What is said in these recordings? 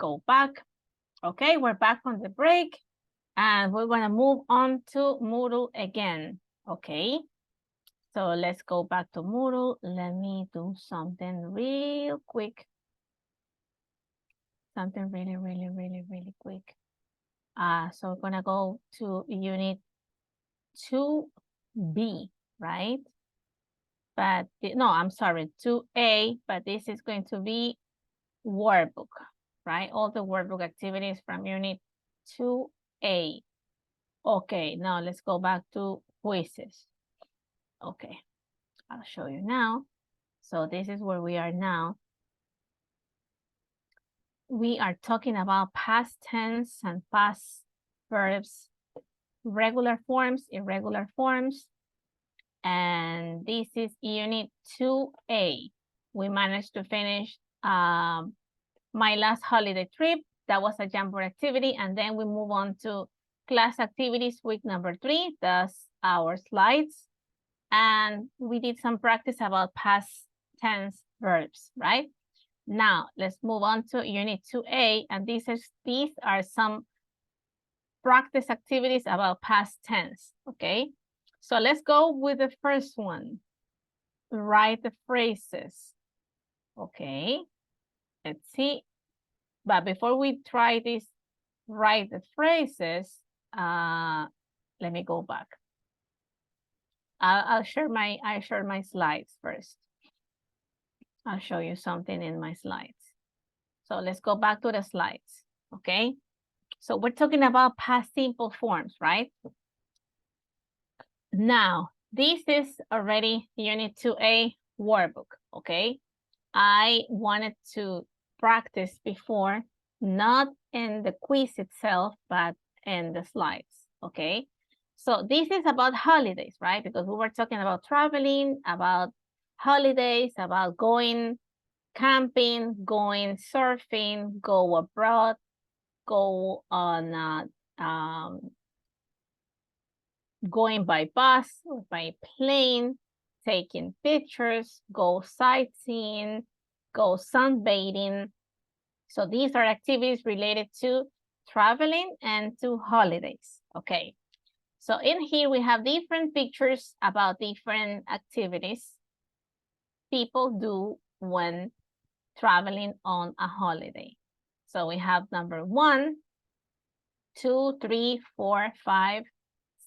go back. Okay, we're back from the break. And we're going to move on to Moodle again. Okay, so let's go back to Moodle. Let me do something real quick. Something really quick. So we're going to go to Unit 2B, right? But no, I'm sorry, 2A, but this is going to be workbook, right? All the workbook activities from Unit 2A. Okay, now let's go back to quizzes. Okay, I'll show you now. So this is where we are now. We are talking about past tense and past verbs, regular forms, irregular forms. And this is Unit 2A. We managed to finish my last holiday trip. That was a Jamboard activity. And then we move on to class activities, week number 3. That's our slides. And we did some practice about past tense verbs, right? Now, let's move on to Unit 2A. And these are some practice activities about past tense, okay? So let's go with the first one. Write the phrases. Okay, let's see. But before we try this, write the phrases, let me go back. I'll share my slides first. I'll show you something in my slides. So let's go back to the slides, okay? So we're talking about past simple forms, right? Now, this is already Unit 2A workbook, okay? I wanted to practice before, not in the quiz itself, but in the slides, okay? So this is about holidays, right? Because we were talking about traveling, about holidays, about going camping, going surfing, go abroad, go on going by bus or by plane, taking pictures, go sightseeing, go sunbathing. So these are activities related to traveling and to holidays. Okay. So in here we have different pictures about different activities people do when traveling on a holiday. So we have number 1, 2, 3, 4, 5,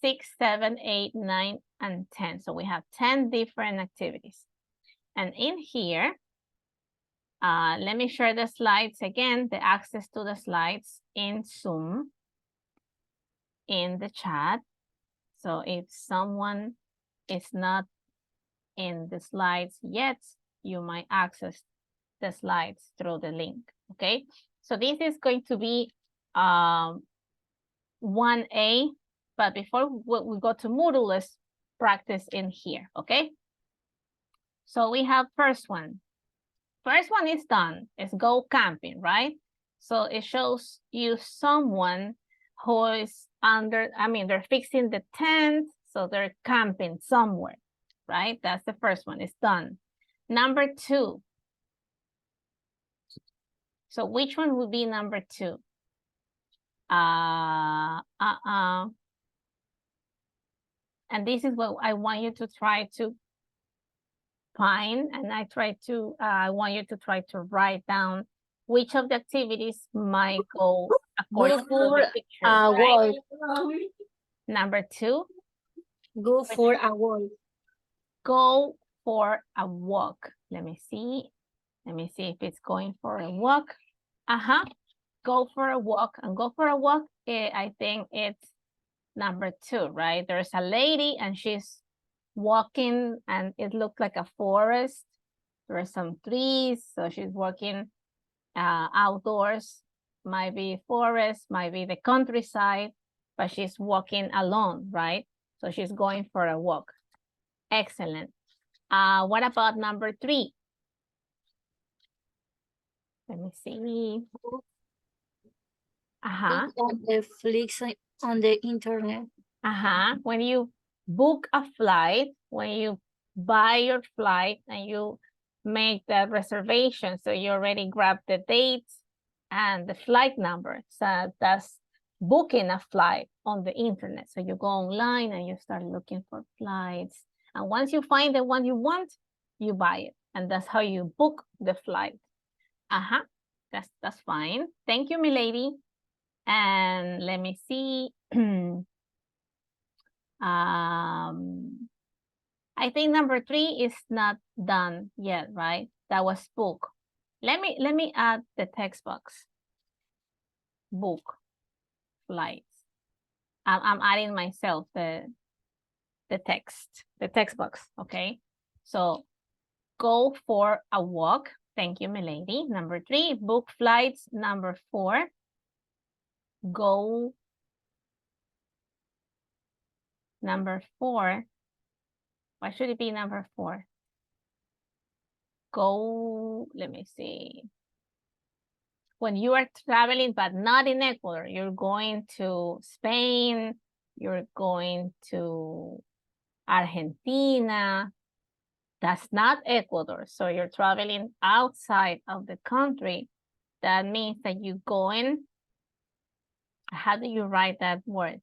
6, 7, 8, 9, and 10. So we have 10 different activities. And in here, let me share the slides again, the access to the slides in Zoom, in the chat. So if someone is not in the slides yet, you might access the slides through the link, okay? So this is going to be 1A, but before we go to Moodle, let's practice in here, okay? So we have first one. First one is done, it's go camping, right? So it shows you someone who is they're fixing the tent, so they're camping somewhere, right? That's the first one, it's done. Number 2. So which one would be number 2? And this is what I want you to try to find, and I want you to try to write down which of the activities might go according to the picture, right? Number 2. Go for a walk. Go for a walk. Let me see if it's going for a walk. Go for a walk. And go for a walk, I think it's number 2, right? There's a lady and she's walking and it looks like a forest. There are some trees, so she's walking outdoors. Might be forest, might be the countryside, but she's walking alone, right? So she's going for a walk. Excellent. What about number 3? Let me see. Netflix on the internet. When you book a flight, when you buy your flight and you make that reservation, so you already grab the dates, and the flight number. So that's booking a flight on the internet. So you go online and you start looking for flights. And once you find the one you want, you buy it. And that's how you book the flight. That's fine. Thank you, milady. And let me see. I think number 3 is not done yet, right? That was book. Let me add the text box. Book, flights. I'm adding myself the text box, okay? So go for a walk. Thank you, milady. Number 3, book flights. Number 4, go. Number 4, why should it be number 4? Go, let me see. When you are traveling, but not in Ecuador, you're going to Spain, you're going to Argentina. That's not Ecuador. So you're traveling outside of the country. That means that you go in. How do you write that word?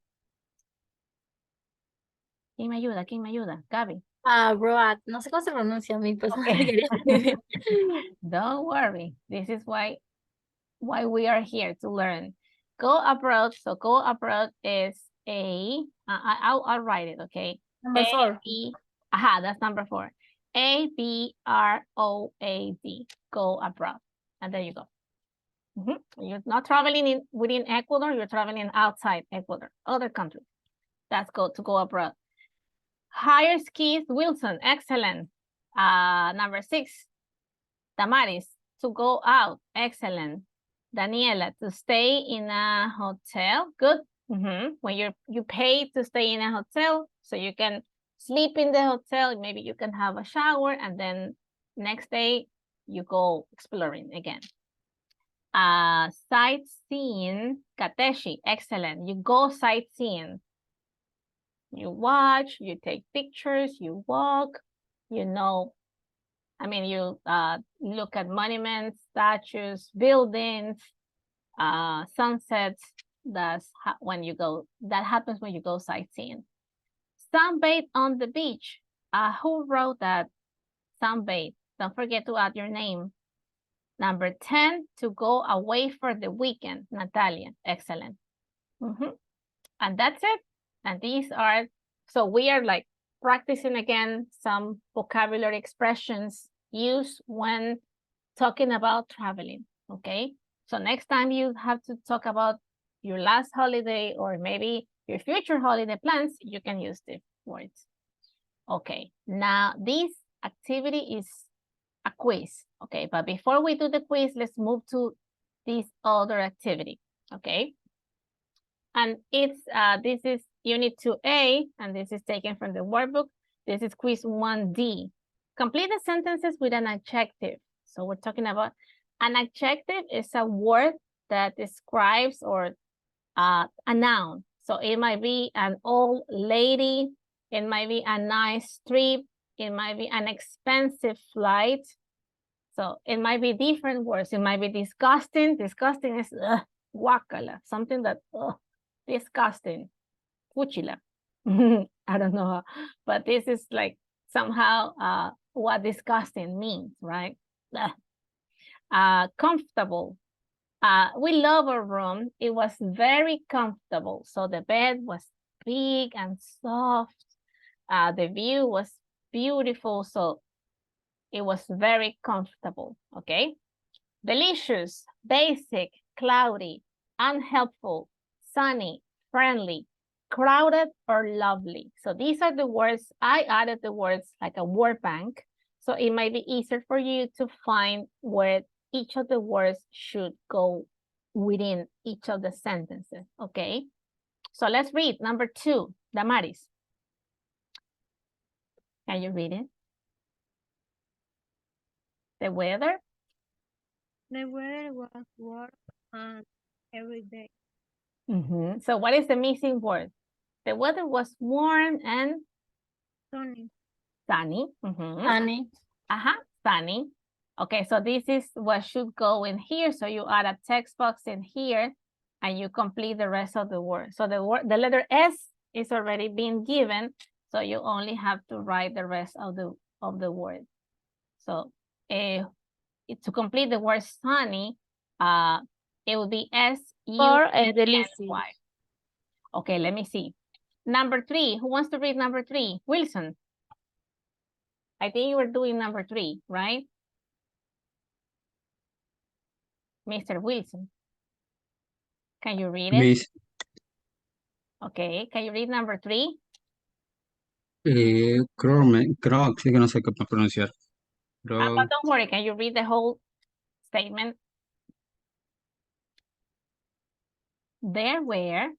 ¿Quién me ayuda? ¿Quién me ayuda? Gaby. Abroad. No sé cómo se pronuncia mi personaje. Okay. Don't worry. This is why we are here to learn. Go abroad. So go abroad is I'll write it, okay? Number 4. That's number 4. A-B-R-O-A-D. Go abroad. And there you go. You're not traveling within Ecuador, you're traveling outside Ecuador, other countries. That's to go abroad. Hire skis, Wilson, excellent. Number 6, Damaris, to go out, excellent. Daniela, to stay in a hotel, good. When you pay to stay in a hotel, so you can sleep in the hotel, maybe you can have a shower, and then next day you go exploring again. Sightseeing, Kateshi, excellent. You go sightseeing. You watch, you take pictures, you walk, you look at monuments, statues, buildings, sunsets. That happens when you go sightseeing. Sunbathe on the beach. Who wrote that? Sunbathe. Don't forget to add your name. Number 10, to go away for the weekend. Natalia, excellent. And that's it. And these are, so we are like practicing again some vocabulary expressions used when talking about traveling, okay? So next time you have to talk about your last holiday or maybe your future holiday plans, you can use these words. Okay, now this activity is a quiz, okay? But before we do the quiz, let's move to this other activity, okay? And it's this is Unit 2A, and this is taken from the workbook. This is quiz 1D. Complete the sentences with an adjective. So we're talking about an adjective is a word that describes or a noun. So it might be an old lady, it might be a nice trip, it might be an expensive flight. So it might be different words. It might be disgusting. Disgusting is guacala, something that disgusting. Cuchila. I don't know, but this is like somehow what disgusting means, right? Comfortable. We love our room. It was very comfortable. So the bed was big and soft. The view was beautiful. So it was very comfortable, okay? Delicious, basic, cloudy, unhelpful, sunny, friendly, crowded, or lovely. So these are the words. I added the words like a word bank. So it might be easier for you to find where each of the words should go within each of the sentences, okay? So let's read number 2, Damaris. Can you read it? The weather? The weather was warm and every day. So what is the missing word? The weather was warm and Sunny. sunny. Sunny. Sunny. Okay, so this is what should go in here. So you add a text box in here and you complete the rest of the word. So the letter S is already being given. So you only have to write the rest of the word. So to complete the word sunny, it will be For delicious. delicious. Okay, let me see. Number 3, who wants to read number 3? Wilson. I think you were doing number 3, right? Mr. Wilson. Can you read it? Miss, Okay, can you read number 3? creo sí que no sé qué pronunciar. But Creo, don't worry, can you read the whole statement? There were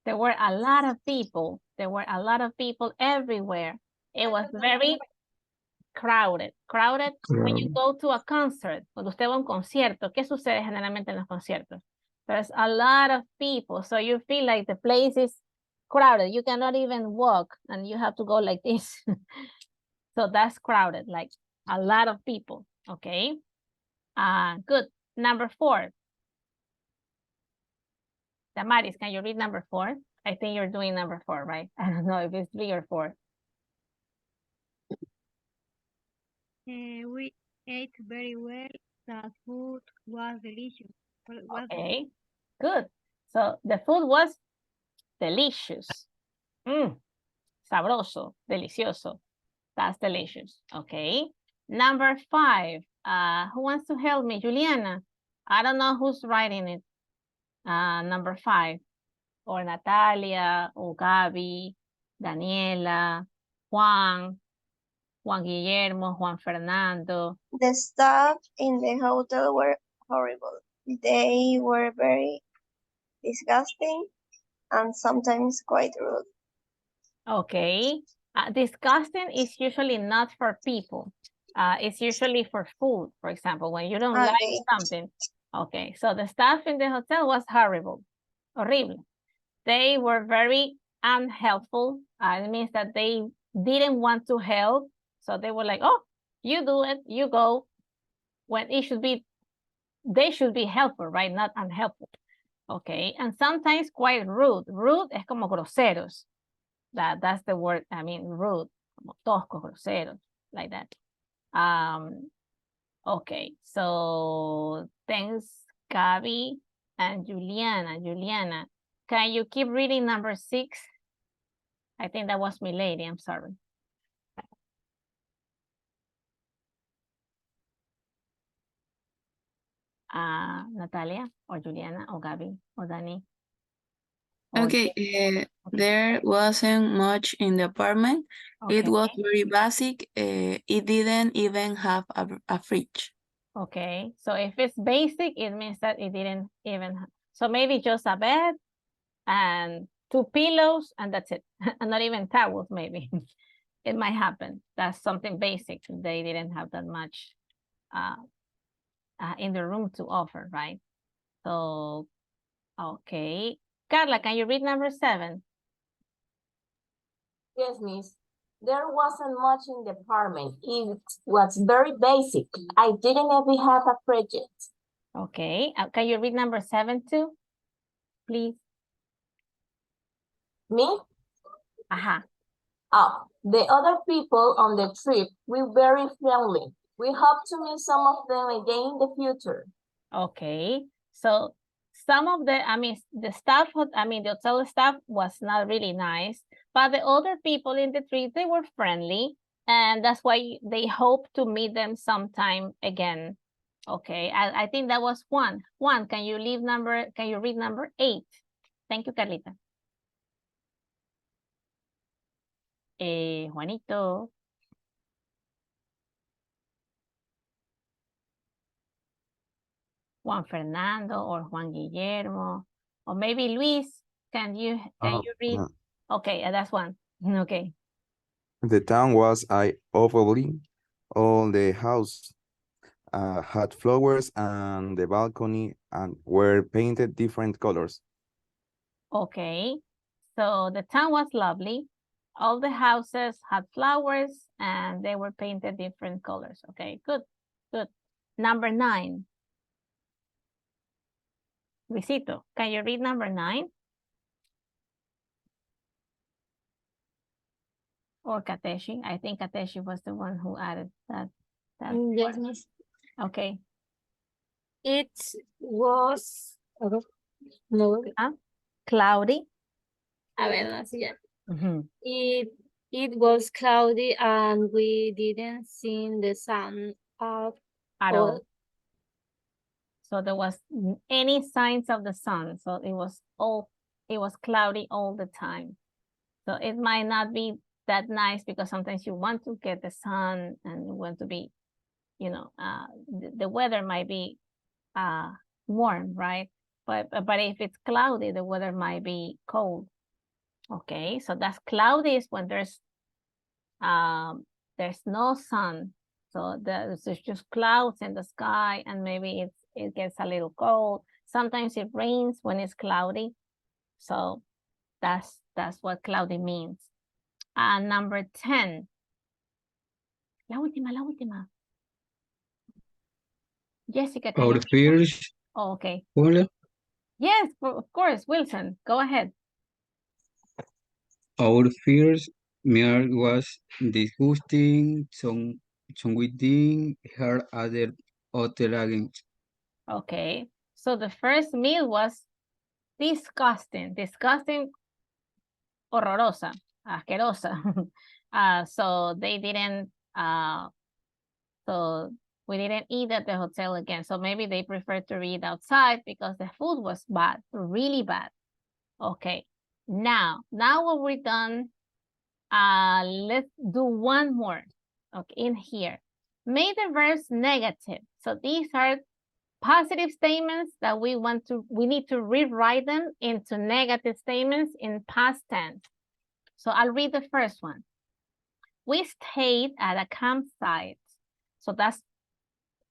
a lot of people. There were a lot of people everywhere. It was very crowded. Crowded, when you go to a concert, cuando usted va a un concierto, ¿qué sucede generalmente en los conciertos? There's a lot of people, so you feel like the place is crowded. You cannot even walk, and you have to go like this. So that's crowded, like a lot of people, okay? Good. Number 4. Damaris, can you read number 4? I think you're doing number 4, right? I don't know if it's 3 or 4. We ate very well. The food was delicious. Okay, good. So the food was delicious. Sabroso, delicioso. That's delicious. Okay. Number 5. Who wants to help me? Juliana. I don't know who's writing it. Number 5. Or Natalia, or Gaby, Daniela, Juan Guillermo, Juan Fernando. The staff in the hotel were horrible. They were very disgusting and sometimes quite rude. Okay. Disgusting is usually not for people. It's usually for food, for example, when you don't like something. Okay, so the staff in the hotel was horrible, horrible. They were very unhelpful. It means that they didn't want to help. So they were like, oh, you do it, you go. When it should be, they should be helpful, right? Not unhelpful. Okay, and sometimes quite rude. Rude es como groseros. That's the word, I mean, rude, como toscos, groseros, like that. Okay, so thanks, Gaby and Juliana. Juliana, can you keep reading number 6? I think that was Milady, I'm sorry. Natalia, or Juliana, or Gaby, or Dani. Okay, there wasn't much in the apartment. Okay. It was very basic. It didn't even have a fridge. Okay, so if it's basic, it means that it didn't even have. So maybe just a bed and 2 pillows and that's it. And not even towels, maybe. It might happen. That's something basic. They didn't have that much in the room to offer, right? So, okay. Carla, can you read number 7? Yes, miss. There wasn't much in the apartment. It was very basic. I didn't even have a fridge. Okay. Can you read number 7 too? Please. Me? Aha. Oh, the other people on the trip were very friendly. We hope to meet some of them again in the future. Okay. So some of the, the staff, the hotel staff was not really nice, but the other people in the trip, they were friendly, and that's why they hope to meet them sometime again. Okay, I think that was 1. 1, can you read number 8? Thank you, Carlita. Juanito. Juan Fernando or Juan Guillermo, or maybe Luis, can you read? No. Okay, that's 1. Okay. The town was overly. All the house had flowers and the balcony and were painted different colors. Okay, so the town was lovely. All the houses had flowers and they were painted different colors. Okay, good, good. Number 9. Luisito, can you read number 9? Or Kateshi? I think Kateshi was the one who added that. Yes, miss. Okay. It was no. Cloudy. A ver, así ya. Mhm. It was cloudy and we didn't see the sun at At all. all. So there was any signs of the sun. So it was cloudy all the time. So it might not be that nice because sometimes you want to get the sun and you want to be, you know, the weather might be warm, right? But if it's cloudy, the weather might be cold. Okay, so that's cloudy is when there's no sun. So there's just clouds in the sky and maybe it gets a little cold. Sometimes it rains when it's cloudy. So that's what cloudy means. Number 10. La última. Jessica, can Our you? fears. Oh, okay. Hola. Yes, of course, Wilson, go ahead. Our fears meal was disgusting. Some we didn't hear other hotel again. Okay, so the first meal was disgusting, horrorosa, asquerosa. So they didn't, so we didn't eat at the hotel again. So maybe they preferred to eat outside because the food was bad, really bad. Okay, now what we're done, let's do one more. Okay, in here. Make the verbs negative. So these are positive statements that we need to rewrite them into negative statements in past tense. So I'll read the first one. We stayed at a campsite. So that's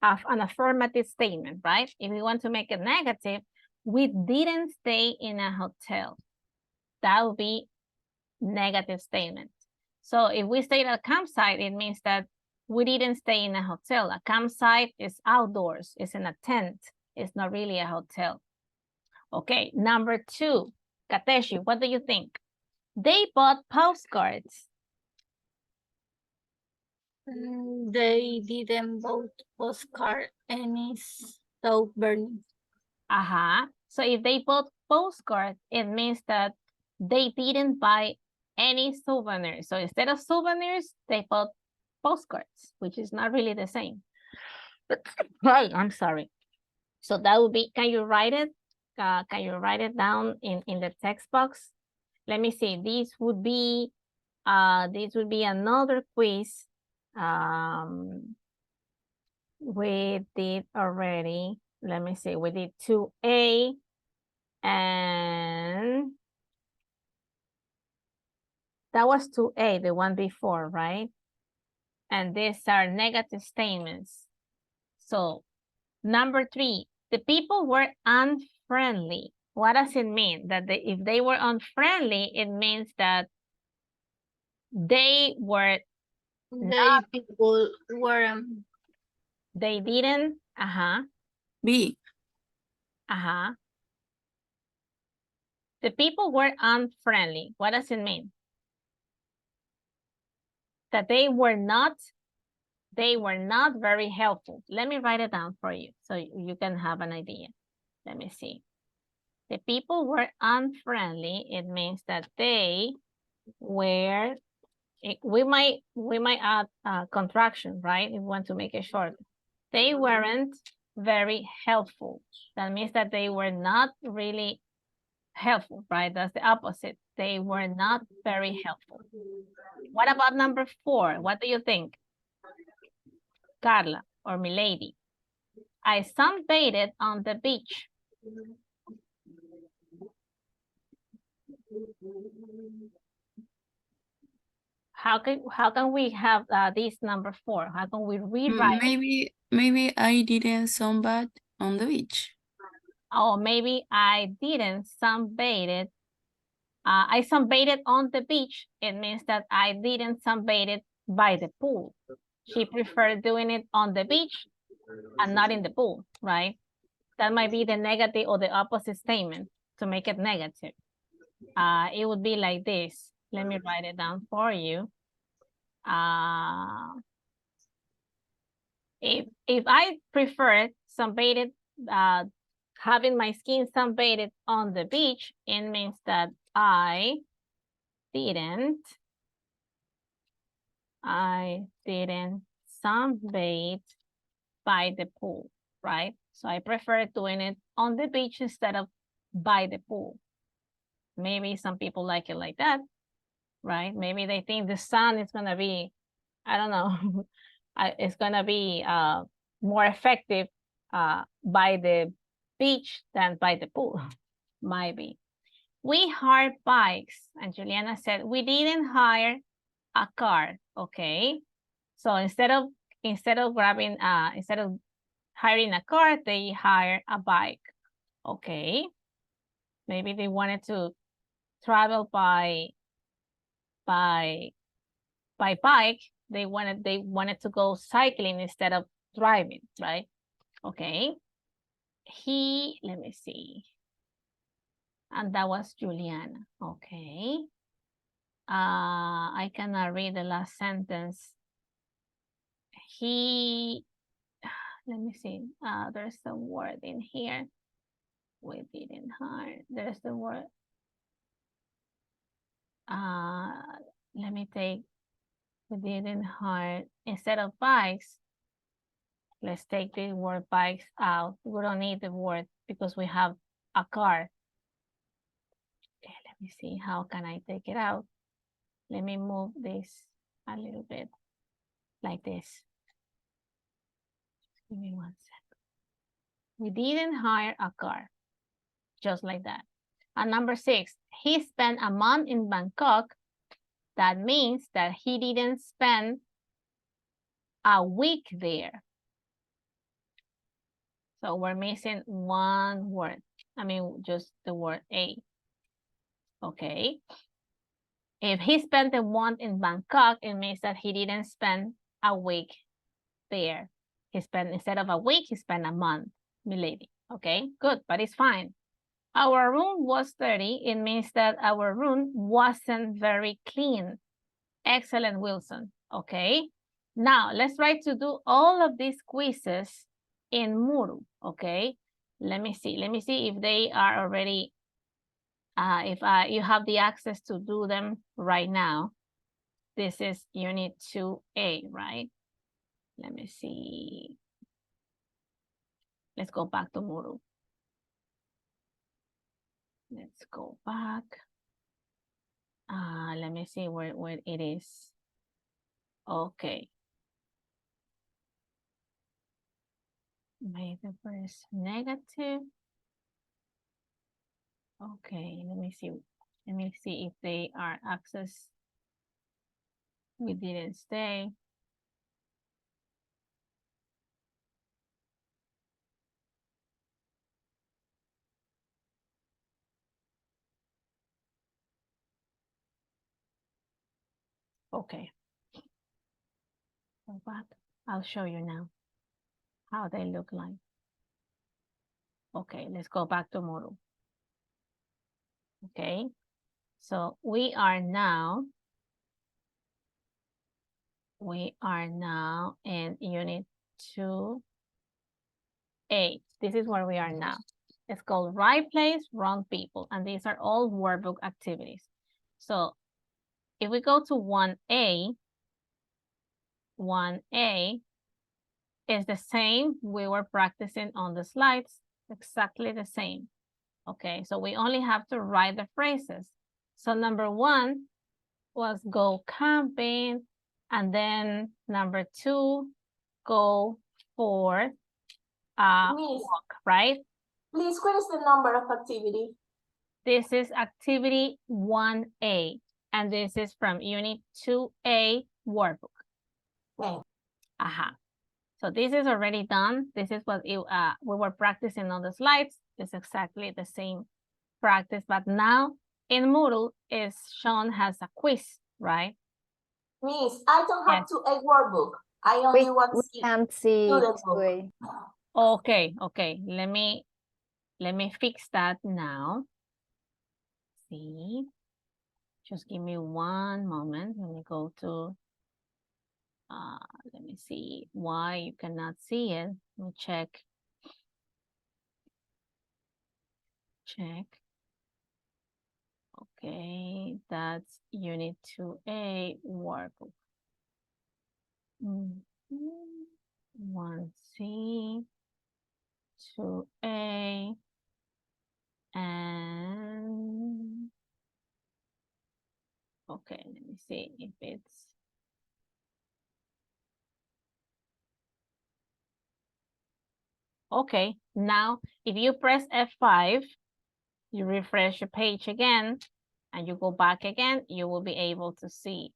an affirmative statement, right? If we want to make it negative, we didn't stay in a hotel. That would be negative statement. So if we stayed at a campsite, it means that we didn't stay in a hotel. A campsite is outdoors, it's in a tent. It's not really a hotel. Okay, number 2, Kateshi, what do you think? They bought postcards. They didn't vote postcard any stove burning. So if they bought postcards, it means that they didn't buy any souvenirs. So instead of souvenirs, they bought postcards, which is not really the same. Right, I'm sorry. So that would be, can you write it? Can you write it down in the text box? Let me see, this would be another quiz. We did already, let me see, we did 2A and that was 2A, the one before, right? And these are negative statements. So number 3, the people were unfriendly. What does it mean? That if they were unfriendly, it means that they were People were they didn't, B. The people were unfriendly. What does it mean? That they were not very helpful. Let me write it down for you so you can have an idea. Let me see. The people were unfriendly. It means that they were, we might add a contraction, right? If we want to make it short. They weren't very helpful. That means that they were not really helpful, right? That's the opposite. They were not very helpful. What about number 4? What do you think? Carla or Milady? I sunbathed on the beach. How can we have this number 4? How can we rewrite it? Maybe I didn't sunbathe on the beach. Oh, maybe I didn't sunbathe I sunbathed on the beach. It means that I didn't sunbathe by the pool. She preferred doing it on the beach and not in the pool, right? That might be the negative or the opposite statement to make it negative. It would be like this. Let me write it down for you. If I prefer sunbathed, having my skin sunbathed on the beach, it means that I didn't sunbathe by the pool, right? So I prefer doing it on the beach instead of by the pool. Maybe some people like it like that, right? Maybe they think the sun is gonna be, I don't know, it's gonna be more effective by the beach than by the pool, might be. We hired bikes, and Juliana said we didn't hire a car. Okay, so instead of hiring a car, they hire a bike. Okay, maybe they wanted to travel by bike. They wanted to go cycling instead of driving, right? Okay. Let me see. And that was Juliana. Okay. I cannot read the last sentence. Let me see. There's a word in here. We didn't hire. There's the word. Let me take. We didn't hire. Instead of bikes, let's take the word bikes out. We don't need the word because we have a car. Okay, let me see. How can I take it out? Let me move this a little bit like this. Give me 1 second. We didn't hire a car. Just like that. And number 6, he spent a month in Bangkok. That means that he didn't spend a week there. So we're missing one word. I mean, just the word a. Okay. If he spent a month in Bangkok, it means that he didn't spend a week there. Instead of a week, he spent a month, milady. Okay, good, but it's fine. Our room was dirty. It means that our room wasn't very clean. Excellent, Wilson. Okay. Now, let's try to do all of these quizzes in Muru. Okay. Let me see. Let me see if they are already, if you have the access to do them right now. This is Unit 2A, right? Let me see. Let's go back to Muru. Let's go back. Let me see where it is. Okay. Make the first negative. Okay, let me see. Let me see if they are access. We didn't stay. Okay. Go back. I'll show you now how they look like. Okay, let's go back to Muru. Okay, so we are now in Unit 2A. This is where we are now. It's called right place, wrong people, and these are all workbook activities. So if we go to 1A is the same we were practicing on the slides, exactly the same. Okay, so we only have to write the phrases. So number 1 was go camping, and then number 2, go for a walk, right? Please, what is the number of activity? This is activity 1A, and this is from Unit 2A workbook. Okay. So this is already done. This is what we were practicing on the slides. It's exactly the same practice, but now in Moodle is shown as a quiz, right? Miss, I don't have Yes. to a workbook. I only want We to see can't see student it, book. way. Okay, okay. Let me fix that now. See. Just give me one moment. Let me go to let me see why you cannot see it. Let me check. Check. Okay, that's Unit 2A workbook. 1C, 2A, and okay, let me see if it's okay. Now, if you press F5, you refresh your page again, and you go back again, you will be able to see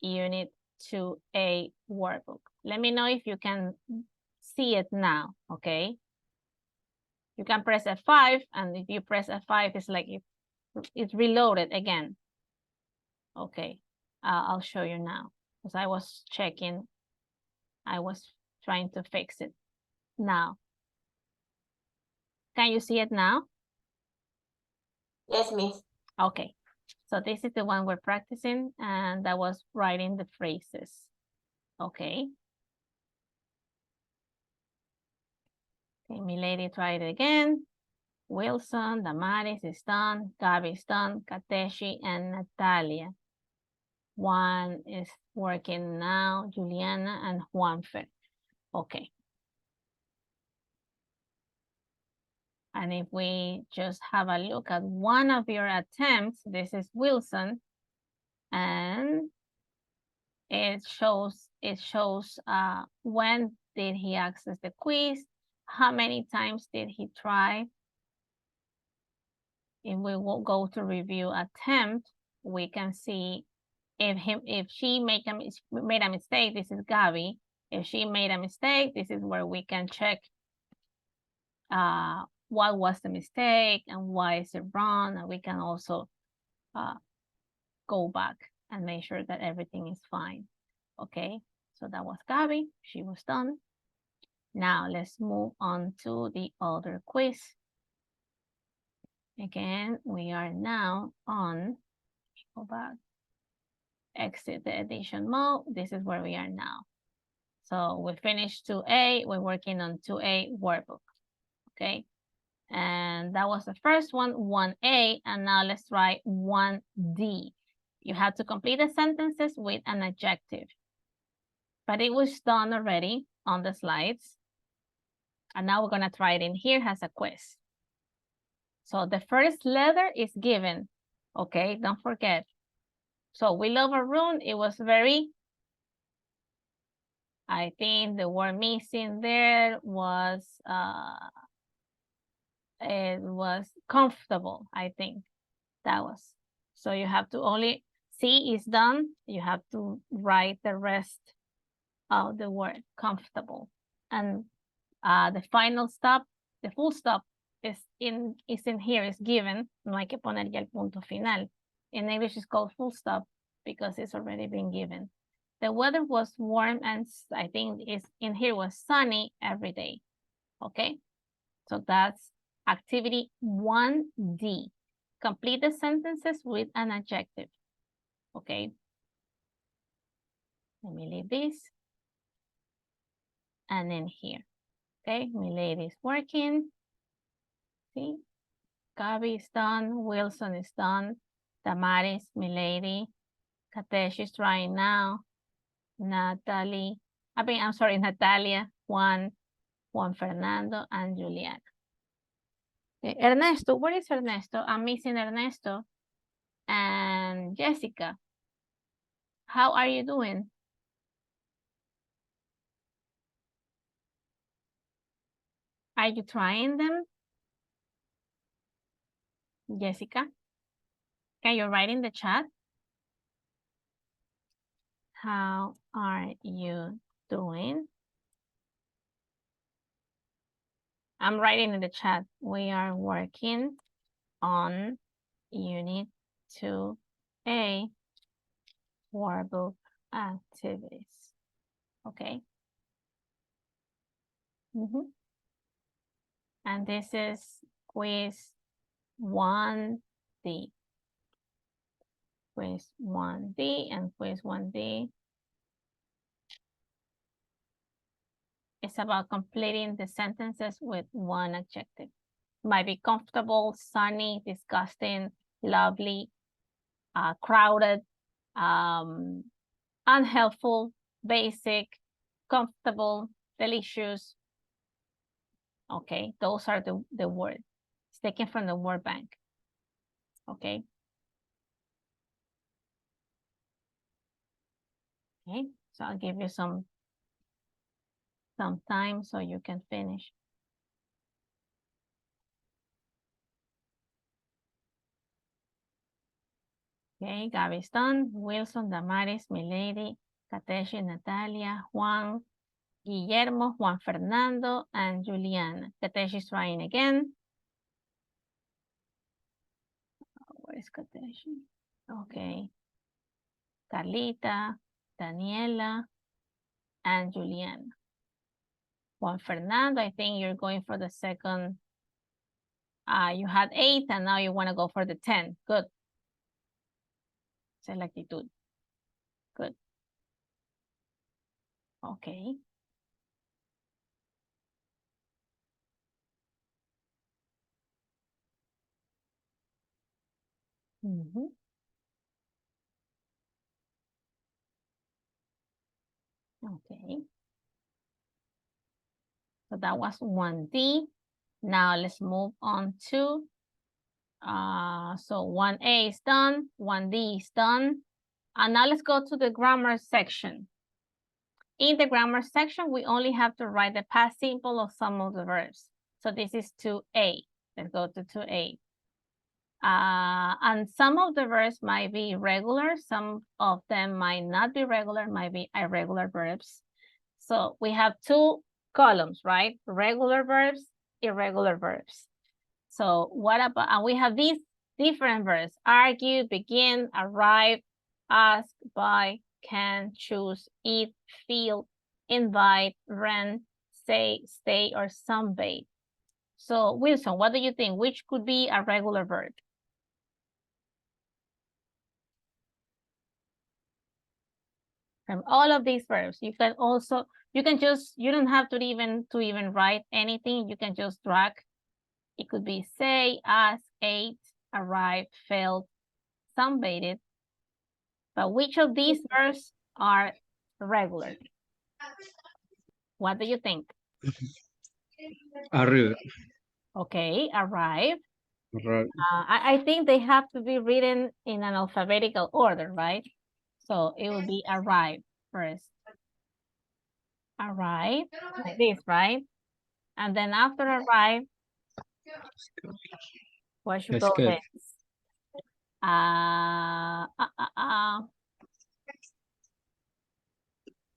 Unit 2A workbook. Let me know if you can see it now, okay? You can press F5, and if you press F5, it's like it's reloaded again. Okay, I'll show you now, because I was checking, I was trying to fix it now. Can you see it now? Yes, Miss. Okay, so this is the one we're practicing, and that was writing the phrases. Okay. Okay, Milady tried it again. Wilson, Damaris is done, Gabby is done, Kateshi, and Natalia. Juan is working now, Juliana, and Juanfer. Okay. And if we just have a look at one of your attempts, this is Wilson, and it shows when did he access the quiz, how many times did he try. If we will go to review attempt, we can see if she made a mistake, this is Gabby. If she made a mistake, this is where we can check what was the mistake and why is it wrong, and we can also go back and make sure that everything is fine. Okay, so that was Gabby, she was done. Now let's move on to the other quiz. Again, we are now on, go back, exit the edition mode. This is where we are now. So we finished 2A, we're working on 2A workbook, okay? And that was the first one, 1A, and now let's write 1D. You have to complete the sentences with an adjective. But it was done already on the slides. And now we're gonna try it in here as a quiz. So the first letter is given, okay? Don't forget. So we love a room, it was very, I think the word missing there was, it was comfortable, I think that was. So you have to only, C is done, you have to write the rest of the word, comfortable. And the final stop, the full stop is in here, is given. No hay que poner ya el punto final. In English it's called full stop because it's already been given. The weather was warm and I think is in here was sunny every day. Okay, so that's activity 1D. Complete the sentences with an adjective. Okay, let me leave this. And then here. Okay, Milady is working. See, Gabby is done, Wilson is done, Damaris, Milady, Katesh is trying now, Natalia, Juan Fernando, and Juliana. Okay, Ernesto, where is Ernesto? I'm missing Ernesto. And Jessica, how are you doing? Are you trying them? Jessica, can you write in the chat? How are you doing? I'm writing in the chat. We are working on Unit 2A workbook activities. Okay. And this is quiz 1D. Quiz 1D and quiz 1D. It's about completing the sentences with one adjective. Might be comfortable, sunny, disgusting, lovely, crowded, unhelpful, basic, comfortable, delicious. Okay, those are the words. It's taken from the word bank. Okay. Okay, so I'll give you some time so you can finish. Okay, Gabby's done. Wilson, Damaris, Milady, Kateshi, Natalia, Juan, Guillermo, Juan Fernando, and Juliana. Kateshi's trying again. Where is Kateshi? Okay. Carlita, Daniela, and Juliana. Juan Fernando, I think you're going for the second. You had 8 and now you want to go for the 10. Good. Selectitude. Good. Okay. Okay. So that was 1D. Now let's move on to, so 1A is done, 1D is done. And now let's go to the grammar section. In the grammar section, we only have to write the past simple of some of the verbs. So this is 2A. Let's go to 2A. And some of the verbs might be regular. Some of them might not be regular, might be irregular verbs. So we have 2 columns, right? Regular verbs, irregular verbs. So what about, and we have these different verbs: argue, begin, arrive, ask, buy, can, choose, eat, feel, invite, rent, say, stay, or sunbathe. So Wilson, what do you think? Which could be a regular verb? From all of these verbs, you can also, you don't have to even write anything. You can just drag. It could be say, ask, ate, arrive, felt, sunbathed. But which of these verbs are regular? What do you think? Arrive. Okay, arrive. Arrive. I think they have to be written in an alphabetical order, right? So it will be arrive first. Arrive, like this, right? And then after arrive, what should go Escape. next?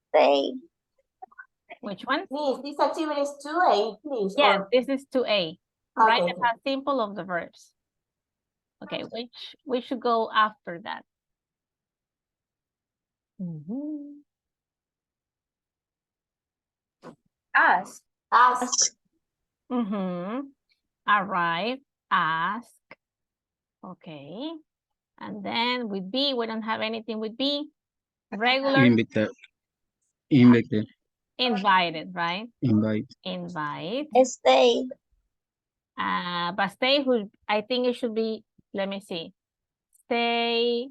Stay. Which one? Please, this activity is 2A, please. Yes, or- this is 2A. Write Okay. the past simple of the verbs. Okay, which should go after that? Ask. Ask. Arrive, ask. Okay. And then with B, we don't have anything with B. Regular, Invite. Invite. invited, right? Invite. Invite. Stay. But stay, I think it should be, let me see. Stay,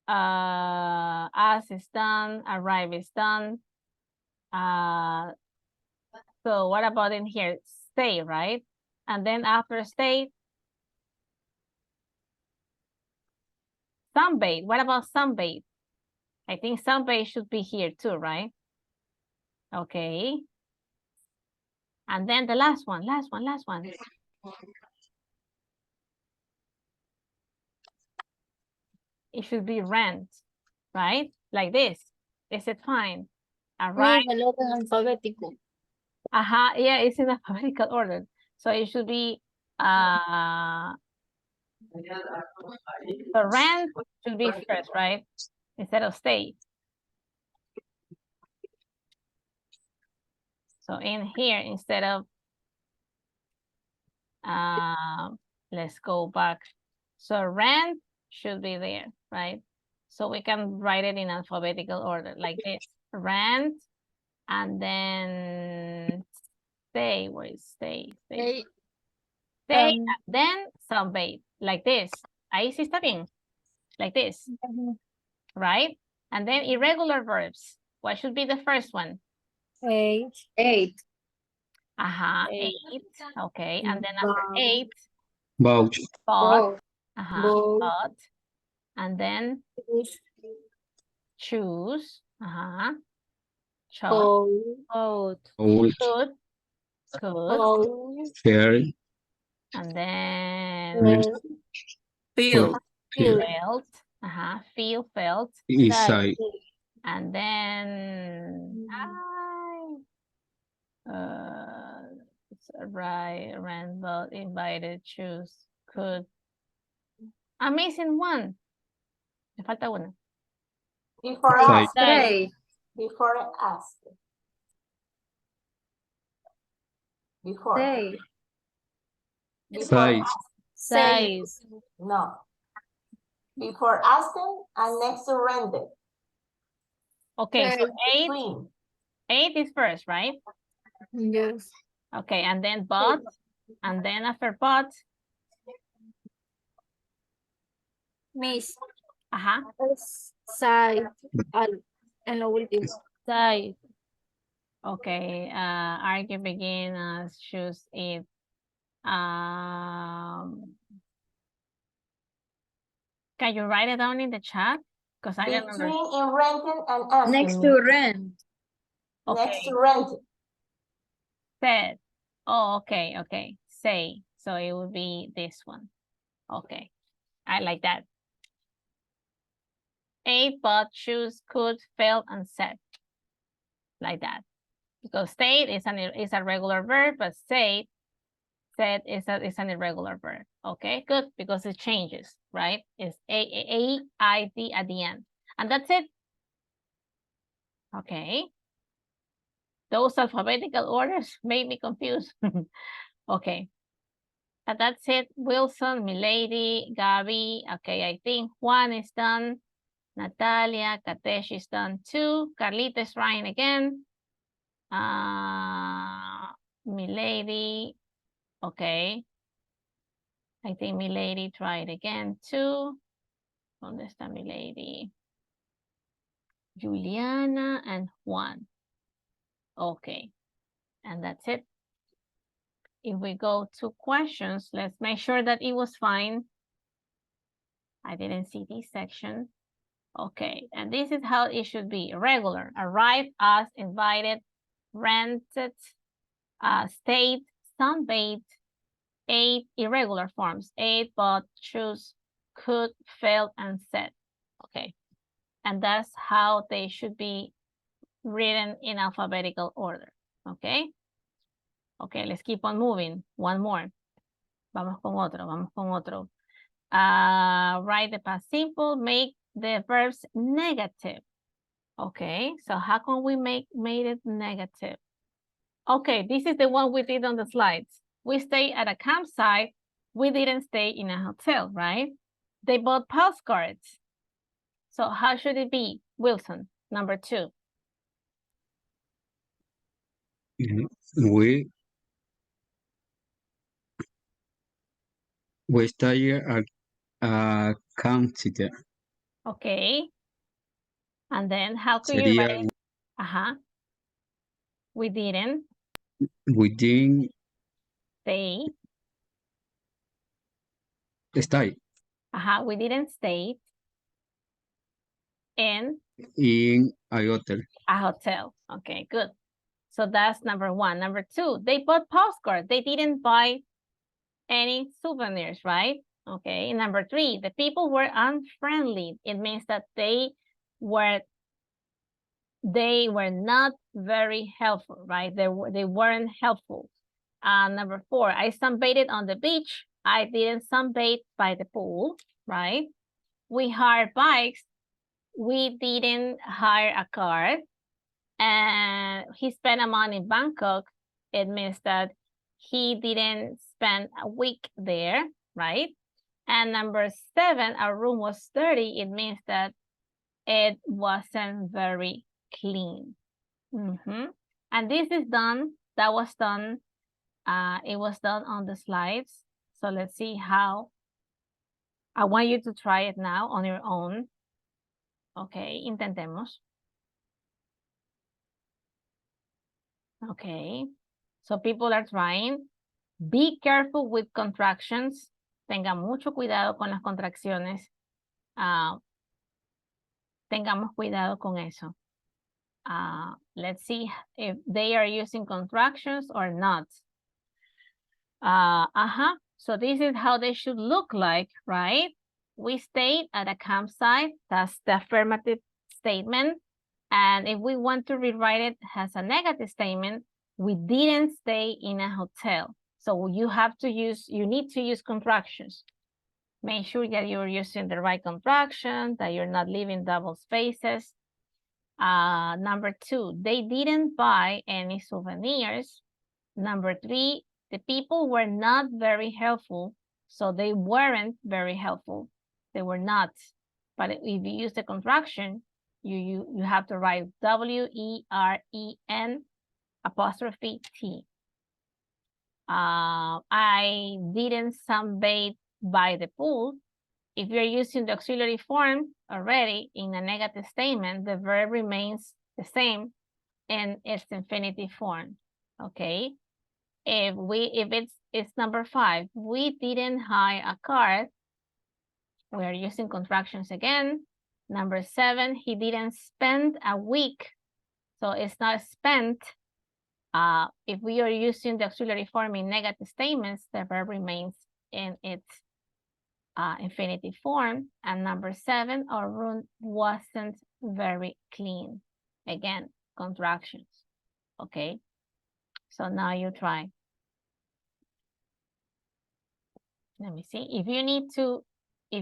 ask is done, arrive is done. So what about in here? Stay, right? And then after stay, sunbathe. What about sunbathe? I think sunbathe should be here too, right? Okay. And then the last one. It should be rent, right? Like this. Is it fine? Arrive. Yeah, it's in alphabetical order. So it should be So rent should be first, right? Instead of stay. So in here, instead of, let's go back. So rent should be there, right? So we can write it in alphabetical order like this. Rent, and then stay. Where is stay? Stay. Stay, and then sunbathe, like this. Ahí sí está bien. Like this, right? And then irregular verbs. What should be the first one? Eight. Eight. Okay, and then after 8, Vouch. bought. Bought. Bought. And then choose. Chose. Old. Old. Could. Fair. And then Feel. felt. Feel, felt. Inside. And then right, Randall invited, choose, could. I'm missing one. Me falta una. Before Say. ask. Before ask. Before. Before Size. ask. Size. No. Before asking and next to render. Okay, so 8, Between. 8 is first, right? Yes. Okay, and then but, and then after but, Miss. ajá, Side. En lo último. Side. okay, argue begin as choose it. Can you write it down in the chat? Because I don't Between remember. in renting and asking. Next to rent. Okay, Next to renting. said. Oh, okay, okay. Say. So it would be this one. Okay, I like that. 8, but, choose, could, failed, and said. Like that. Because stayed is a regular verb, but said is an irregular verb. Okay, good, because it changes, right? It's A-I-D at the end. And that's it. Okay. Those alphabetical orders made me confused. Okay. And that's it. Wilson, Milady, Gabby. Okay, I think Juan is done. Natalia, Katesh is done too. Carlita is trying again. Milady. Okay. I think Milady tried again too. ¿Dónde está Milady? Juliana and Juan. Okay. And that's it. If we go to questions, let's make sure that it was fine. I didn't see this section. Okay, and this is how it should be. Regular, arrive, asked, invited, rented, stayed, sunbathed, ate, irregular forms, ate, bought, choose, could, failed, and said. Okay, and that's how they should be written in alphabetical order. Okay. Okay, let's keep on moving. One more. Vamos con otro. Write the past simple, make the verbs negative. Okay, so how can we made it negative? Okay, this is the one we did on the slides. We stayed at a campsite. We didn't stay in a hotel, right? They bought postcards. So how should it be, Wilson? Number 2. We stayed at a campsite. Okay. And then how could you write it? We didn't. We didn't Stay. stay We didn't stay in a hotel. a hotel. Okay, good. So that's number 1. Number 2, they bought postcards. They didn't buy any souvenirs, right? Okay. Number 3, the people were unfriendly. It means that they were not very helpful, right? They weren't helpful. Number 4, I sunbathed on the beach. I didn't sunbathe by the pool, right? We hired bikes. We didn't hire a car. And he spent a month in Bangkok. It means that he didn't spend a week there, right? And number 7, our room was dirty. It means that it wasn't very clean. And this is done. That was done. It was done on the slides. So let's see how. I want you to try it now on your own. Okay, intentemos. Okay, so people are trying. Be careful with contractions. Tenga mucho cuidado con las contracciones. Tengamos cuidado con eso. Let's see if they are using contractions or not. So this is how they should look like, right? We stayed at a campsite. That's the affirmative statement. And if we want to rewrite it as a negative statement, we didn't stay in a hotel. So you need to use contractions. Make sure that you're using the right contraction, that you're not leaving double spaces. Number 2, they didn't buy any souvenirs. Number 3, the people were not very helpful. So they weren't very helpful. They were not. But if you use the contraction, you have to write WEREN apostrophe T. I didn't sunbathe by the pool. If you're using the auxiliary form already in a negative statement, the verb remains the same in its infinitive form. Okay. If it's number 5, we didn't hire a car. We are using contractions again. Number 7, he didn't spend a week. So it's not spent. If we are using the auxiliary form in negative statements, the verb remains in its infinitive form. And number 7, our room wasn't very clean. Again, contractions. Okay. So now you try. Let me see. If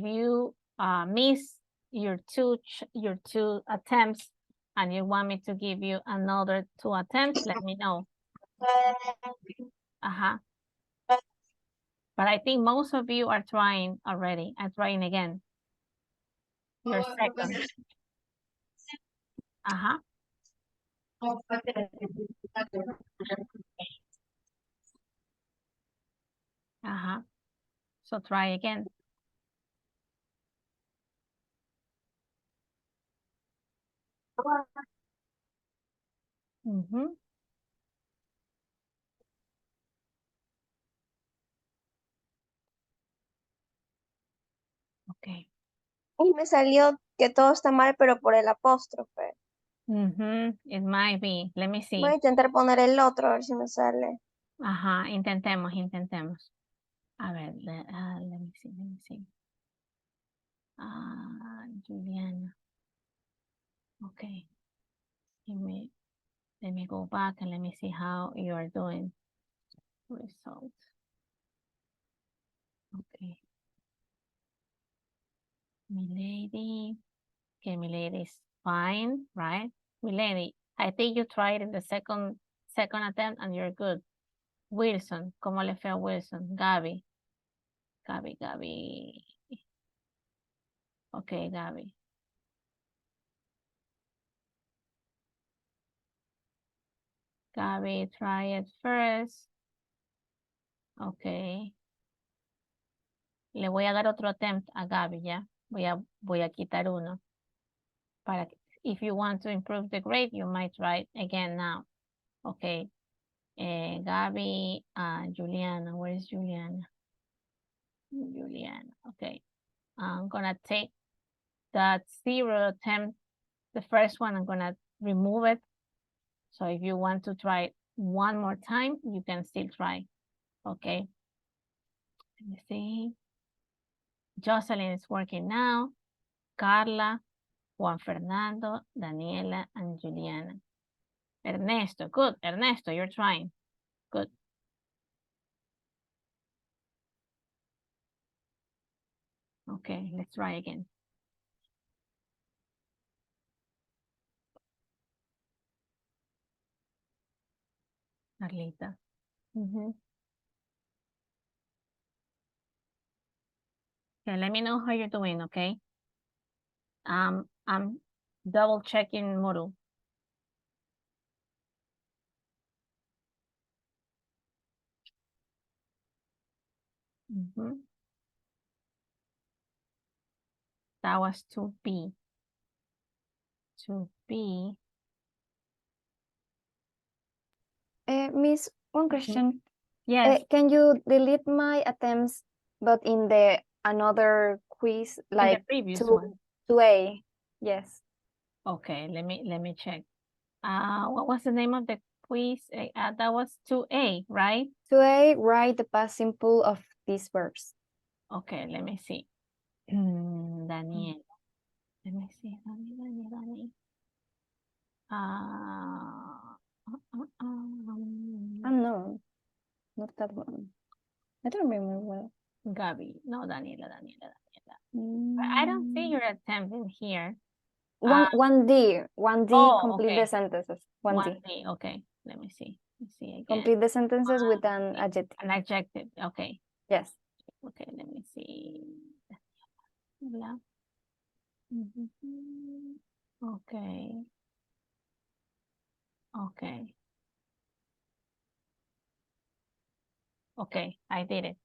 you miss your two attempts and you want me to give you another 2 attempts, let me know. But I think most of you are trying already. I'm trying again. Your second. So try again. Okay. Y me salió que todo está mal, pero por el apóstrofe. It might be. Let me see. Voy a intentar poner el otro, a ver si me sale. Intentemos. A ver, let me see. Juliana. Okay. Let me go back and let me see how you are doing. Results. Okay. Milady. Okay, Milady is fine, right? Milady, I think you tried in the second attempt and you're good. Wilson, ¿cómo le fue a Wilson? Gaby. Okay, Gaby. Gaby, try it first. Okay. Le voy a dar otro attempt a Gaby, ¿ya? Voy a quitar uno. If you want to improve the grade, you might try it again now. Okay. Gaby, Juliana, where is Juliana? Juliana, okay. I'm gonna take that 0 attempt, the first one, I'm gonna remove it. So if you want to try it one more time, you can still try. Okay. Let me see. Jocelyn is working now. Carla, Juan Fernando, Daniela, and Juliana. Ernesto, good. Ernesto, you're trying. Good. Okay, let's try again. Arlita. Okay, let me know how you're doing, okay? I'm double checking Moodle. That was 2B. 2B. Miss, one question. Yes, Can you delete my attempts, but in the another quiz, in the like previous to one. 2A? Yes. Okay, let me check. What was the name of the quiz? That was 2A, right? 2A, write the past simple of these verbs. Okay, let me see. Daniel. Let me see. Daniel. No, not that one. I don't remember well. Gabi. No, Daniela. I don't see your attempt in here. 1D, Oh, complete okay. the sentences. 1D. 1D. Okay, let me see. Let's see again. Complete the sentences with an 1D. adjective. An adjective. Okay. Yes. Okay, let me see. Yeah. Okay. Okay. Okay, I did it.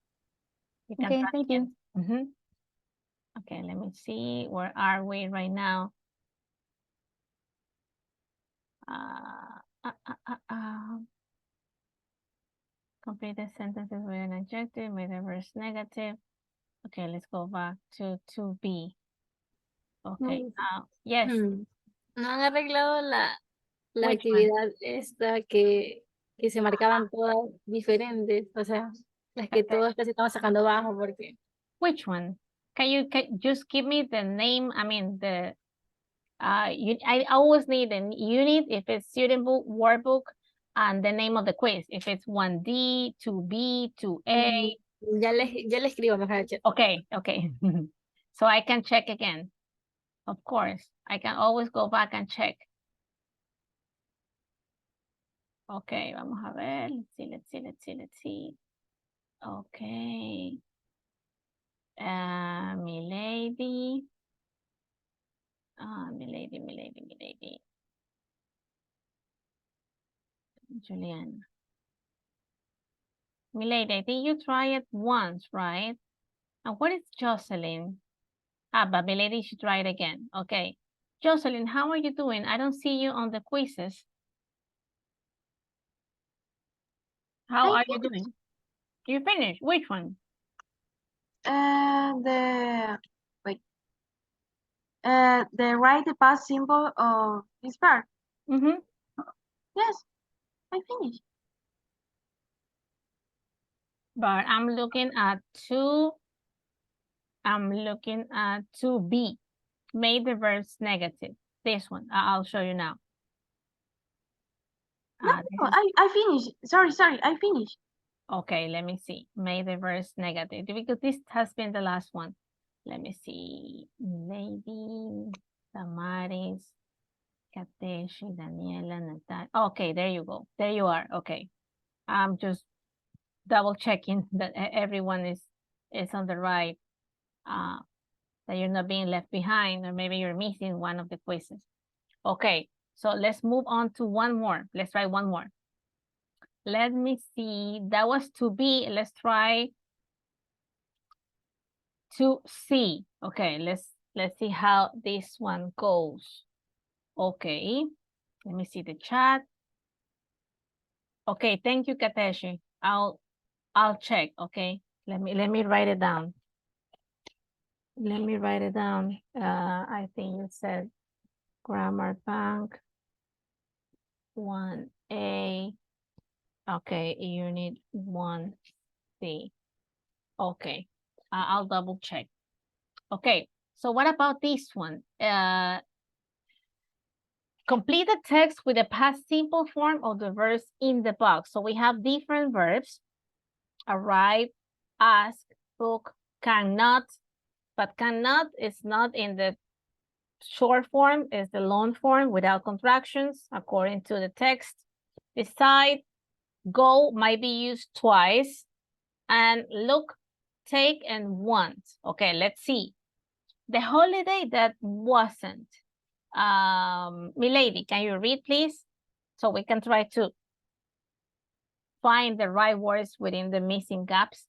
You can Okay, try thank you. again. Okay, let me see. Where are we right now? Complete the sentences with an adjective, with the verse negative. Okay, let's go back to 2B. Okay, yes. No han arreglado la Which one? actividad esta que se marcaban todas diferentes, o sea, las que Okay. todas casi estamos sacando bajo porque Which one? Can you just give me the name? I mean, I always need a unit if it's student book, workbook, and the name of the quiz. If it's 1D, 2B, 2A. ya le escribo mejor al chat. Okay. So I can check again. Of course, I can always go back and check. Okay, vamos a ver. Let's see. Okay. Milady. Milady. Juliana. Milady, I think you tried it once, right? And what is Jocelyn? But Milady should try it again. Okay. Jocelyn, how are you doing? I don't see you on the quizzes. How are you doing? You finished? Which one? The write the past symbol of this verb. Yes, I finished. But I'm looking at 2B. Made the verbs negative. This one, I'll show you now. No, I finished. Sorry, I finished. Okay, let me see. Made the verbs negative because this has been the last one. Let me see. Lady, Damaris, Kateshi, Daniela, Natalia. Okay, there you go. There you are. Okay. I'm just double checking that everyone is on the right, that you're not being left behind, or maybe you're missing one of the quizzes. Okay, so let's move on to one more. Let's try one more. Let me see. That was 2B. Let's try 2C. Okay, let's see how this one goes. Okay, let me see the chat. Okay, thank you, Kateshi. I'll check. Okay, let me write it down. Let me write it down. I think you said Grammar Bank 1A. Okay, Unit 1C. Okay, I'll double check. Okay, so what about this one? Complete the text with the past simple form of the verbs in the box. So we have different verbs: arrive, ask, book, cannot, but cannot is not in the short form, is the long form without contractions, according to the text. Decide, go might be used twice, and look, take, and want. Okay, let's see. The holiday that wasn't. Milady, can you read, please? So we can try to find the right words within the missing gaps.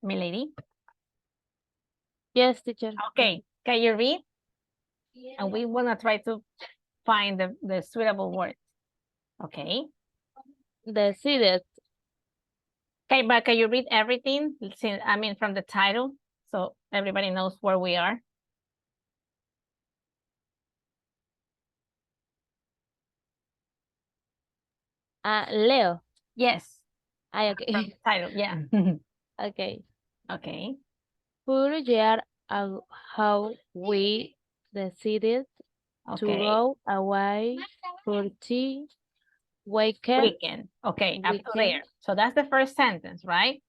Milady? Yes, teacher. Okay, can you read? And we want to try to find the suitable words. Okay. Decided. Okay, but can you read everything? I mean, from the title, so everybody knows where we are. Leo. Yes. Okay. From the title, yeah. Okay. Okay. Full year how we decided to Okay. go away for the weekend. Okay, up to Weekend. there. So that's the first sentence, right?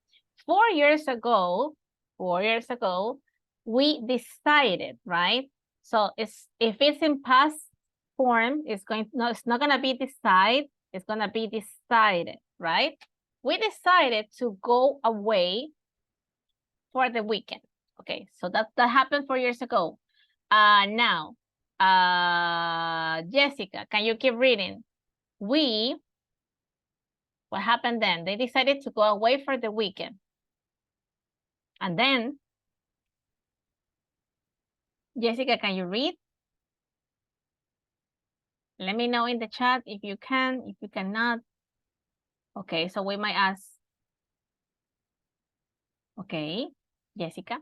4 years ago, we decided, right? So if it's in past form, it's not gonna be decide, it's gonna be decided, right? We decided to go away for the weekend. Okay, so that happened 4 years ago. Now, Jessica, can you keep reading? What happened then? They decided to go away for the weekend. And then, Jessica, can you read? Let me know in the chat if you can, if you cannot. Okay, so we might ask. Okay, Jessica,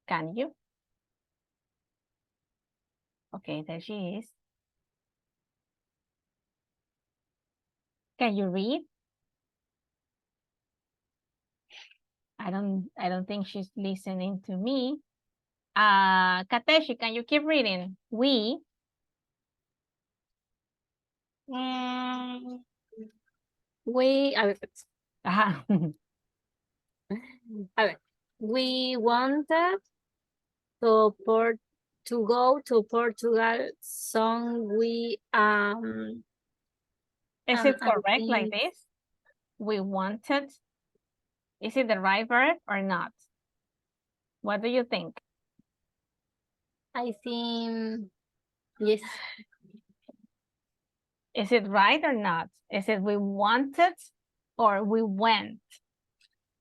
can you? Okay, there she is. Can you read? I don't think she's listening to me. Kateshi, can you keep reading? We. Ajá. A ver, we wanted to go to Portugal. So we Is it correct like this? We wanted. Is it the right verb or not? What do you think? I think yes. Is it right or not? Is it we wanted or we went?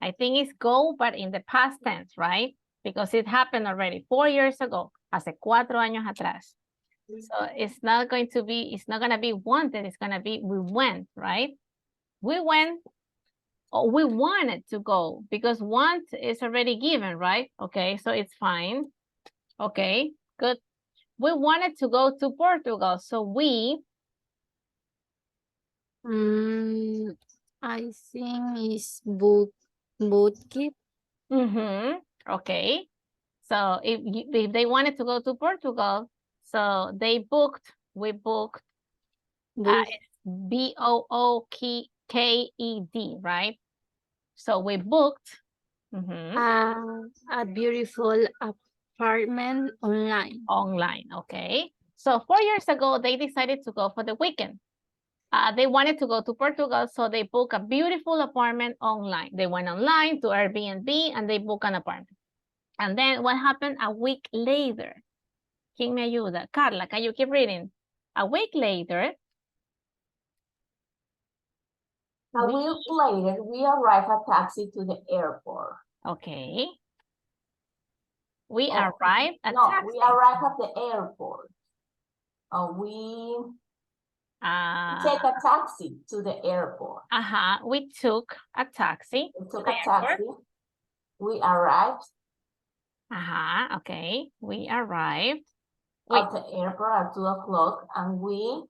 I think it's go, but in the past tense, right? Because it happened already 4 years ago, hace 4 años atrás. So it's not going to be wanted, it's gonna be we went, right? We went, or we wanted to go, because want is already given, right? Okay, so it's fine. Okay, good. We wanted to go to Portugal, so we. I think it's bootkeep. Okay. So if they wanted to go to Portugal, so they booked, we booked, it's B-O-O-K-E-D, right? So we booked A beautiful apartment online. Online, okay. So 4 years ago, they decided to go for the weekend. They wanted to go to Portugal, so they booked a beautiful apartment online. They went online to Airbnb and they booked an apartment. And then what happened a week later? ¿Quién me ayuda? Carla, can you keep reading? A week later. A week later, we arrived a taxi to the airport. Okay. We arrived at taxi. We arrived at the airport. We take a taxi to the airport. We took a taxi. We took a taxi. We arrived. Okay. We arrived. At the airport at 2 o'clock, and we.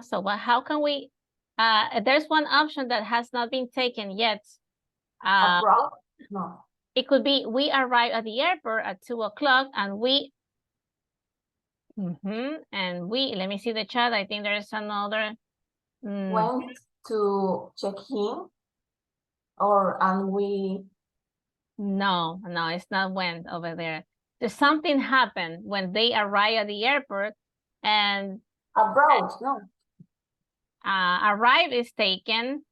So how can we, there's one option that has not been taken yet. No. It could be we arrived at the airport at 2 o'clock and we And we, let me see the chat. I think there's another. Went to check in, and we. No, it's not went over there. There's something happened when they arrive at the airport, and Abroad, no. Arrive is taken.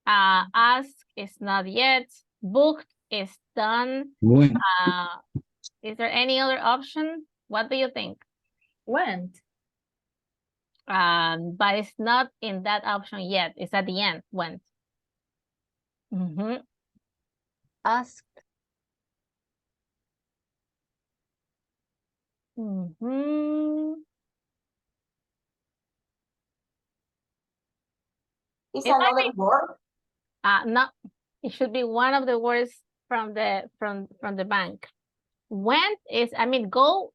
Ask is not yet. Booked is done. Went. Is there any other option? What do you think? Went. But it's not in that option yet. It's at the end. Went. Asked. It's another word. No, it should be one of the words from the bank. Went is, I mean, go,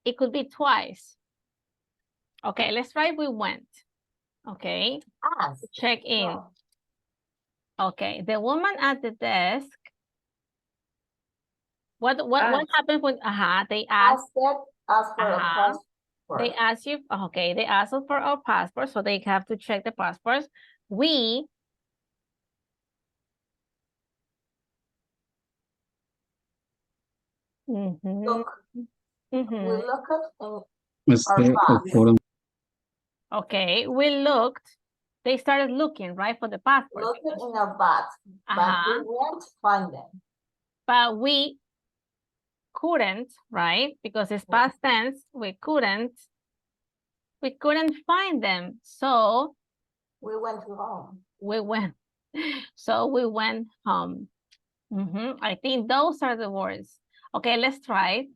it could be twice. Okay, let's try we went. Okay, check in. No. Okay, the woman at the desk. What happened when they asked? Ask for a passport. They ask you, okay, they ask us for our passport, so they have to check the passports. We Look. We look For okay, we looked. They started looking, right, for the passport. Looking in a bag, but we won't find them. But we couldn't, right? Because it's past tense, we couldn't find them. So we went home. So we went home. I think those are the words. Okay, let's try.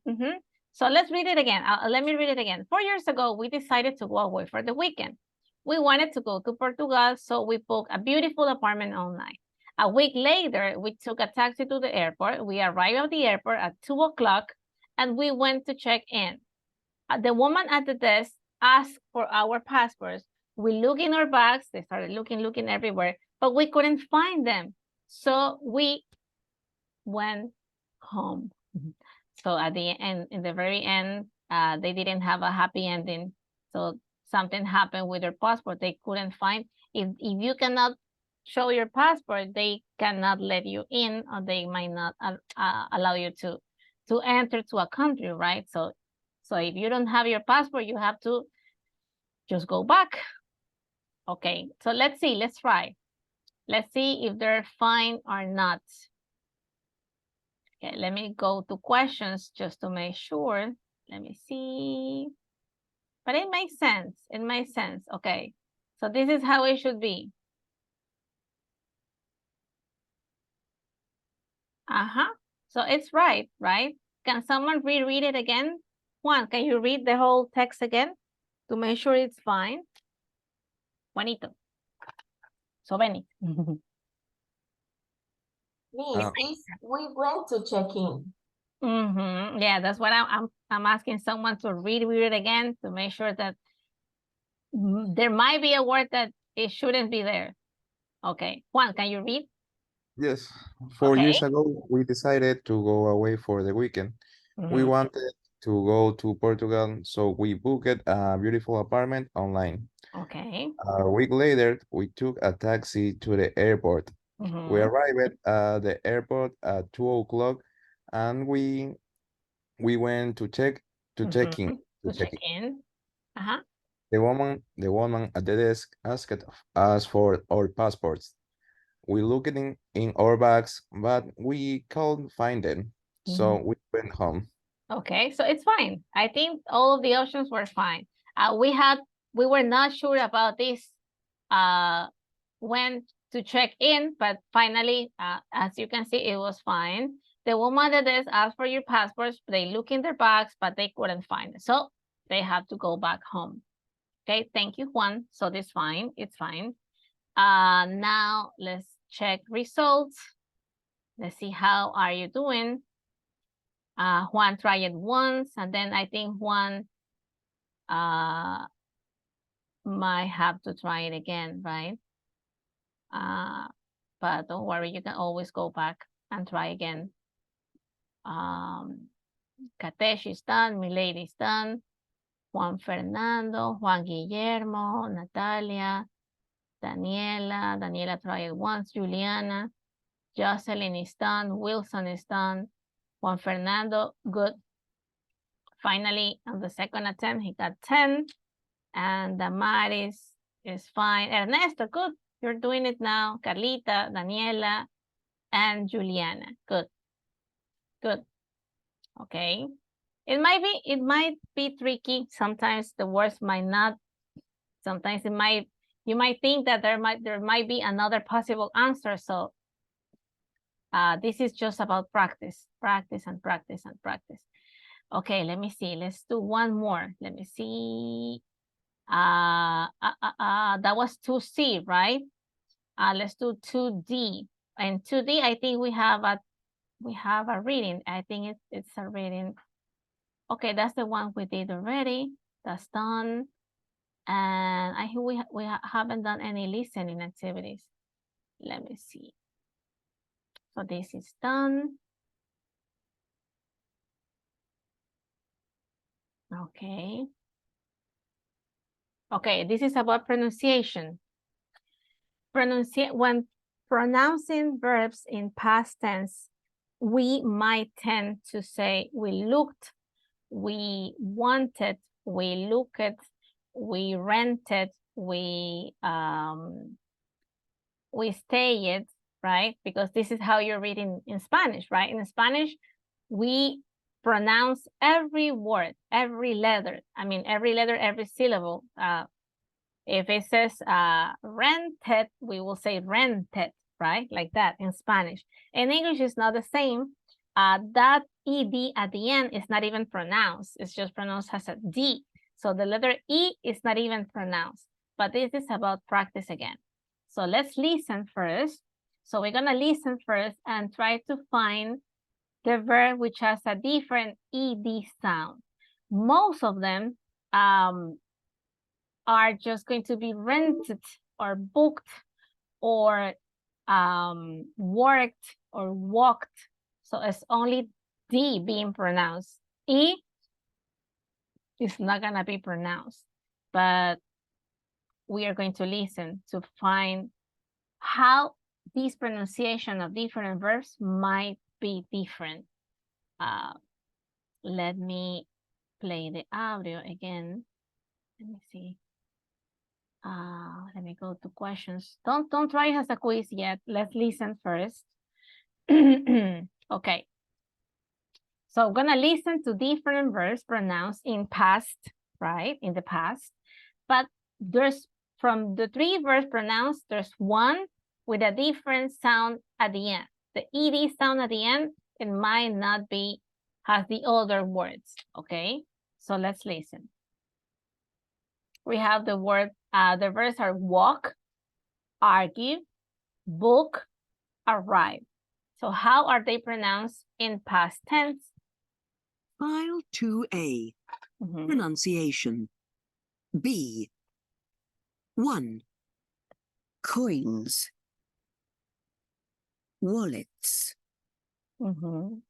So let's read it again. Let me read it again. 4 years ago, we decided to go away for the weekend. We wanted to go to Portugal, so we booked a beautiful apartment online. A week later, we took a taxi to the airport. We arrived at the airport at 2 o'clock, and we went to check in. The woman at the desk asked for our passports. We looked in our bags. They started looking everywhere, but we couldn't find them. So we went home. So at the end, in the very end, they didn't have a happy ending. So something happened with their passport. They couldn't find. If you cannot show your passport, they cannot let you in, or they might not allow you to enter to a country, right? So if you don't have your passport, you have to just go back. Okay, so let's see. Let's try. Let's see if they're fine or not. Okay, let me go to questions just to make sure. Let me see. But it makes sense. It makes sense. Okay, so this is how it should be. So it's right, right? Can someone reread it again? Juan, can you read the whole text again to make sure it's fine? Juanito. So Benny. Miss, we went to check in. Yeah, that's what I'm asking someone to read it again to make sure that there might be a word that it shouldn't be there. Okay, Juan, can you read? Yes, 4 years ago, we decided to go away for the weekend. We wanted to go to Portugal, so we booked a beautiful apartment online. Okay. A week later, we took a taxi to the airport. We arrived at the airport at 2 o'clock, and we went to check in. The woman at the desk asked us for our passports. We looked in our bags, but we couldn't find them, so we went home. Okay, so it's fine. I think all of the options were fine. We were not sure about this when to check in, but finally, as you can see, it was fine. The woman at the desk asked for your passports. They look in their bags, but they couldn't find it, so they have to go back home. Okay, thank you, Juan. So this fine, it's fine. Now let's check results. Let's see how are you doing. Juan tried it once, and then I think Juan might have to try it again, right? But don't worry, you can always go back and try again. Katesh is done, Milady is done. Juan Fernando, Juan Guillermo, Natalia, Daniela. Daniela tried once. Juliana. Jocelyn is done. Wilson is done. Juan Fernando, good. Finally, on the second attempt, he got 10. And Damaris is fine. Ernesto, good. You're doing it now. Carlita, Daniela, and Juliana. Good. Good. Okay. It might be tricky. Sometimes the words might not. Sometimes you might think that there might be another possible answer. So this is just about practice, practice and practice and practice. Okay, let me see. Let's do one more. Let me see. That was 2C, right? Let's do 2D. And 2D, I think we have a reading. I think it's a reading. Okay, that's the one we did already. That's done. And I think we haven't done any listening activities. Let me see. So this is done. Okay. Okay, this is about pronunciation. When pronouncing verbs in past tense, we might tend to say we looked, we wanted, we looked, we rented, we stayed, right? Because this is how you're reading in Spanish, right? In Spanish, we pronounce every word, every letter. I mean, every letter, every syllable. If it says rented, we will say rented, right? Like that in Spanish. In English, it's not the same. That ED at the end is not even pronounced. It's just pronounced as a D. So the letter E is not even pronounced. But this is about practice again. So let's listen first. So we're gonna listen first and try to find the verb which has a different ED sound. Most of them are just going to be rented or booked or worked or walked. So it's only D being pronounced. E is not gonna be pronounced, but we are going to listen to find how this pronunciation of different verbs might be different. Let me play the audio again. Let me see. Let me go to questions. Don't try it as a quiz yet. Let's listen first. Okay. So I'm gonna listen to different verbs pronounced in past, right? In the past. But there's, from the 3 verbs pronounced, there's one with a different sound at the end. The ED sound at the end, it might not be, has the other words, okay? So let's listen. We have the word, the verbs are walk, argue, book, arrive. So how are they pronounced in past tense? File 2A, pronunciation. B. 1. Coins. Wallets.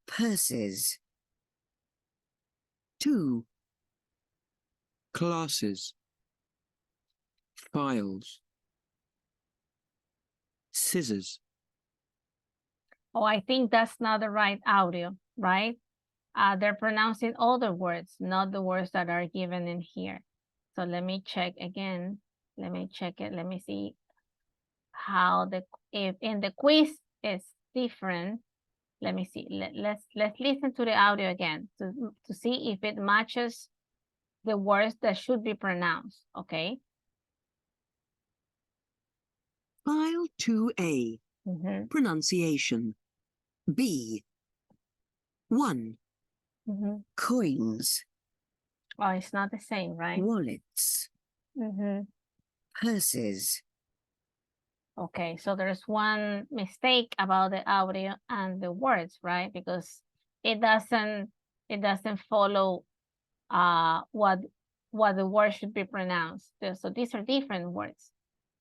Purses. 2. Classes. Files. Scissors. Oh, I think that's not the right audio, right? They're pronouncing other words, not the words that are given in here. So let me check again. Let me check it. Let me see how if in the quiz it's different. Let me see. Let's listen to the audio again to see if it matches the words that should be pronounced. Okay. File 2A, pronunciation. B. 1. Coins. Oh, it's not the same, right? Wallets. Purses. Okay, so there's one mistake about the audio and the words, right? Because it doesn't follow what the word should be pronounced. So these are different words.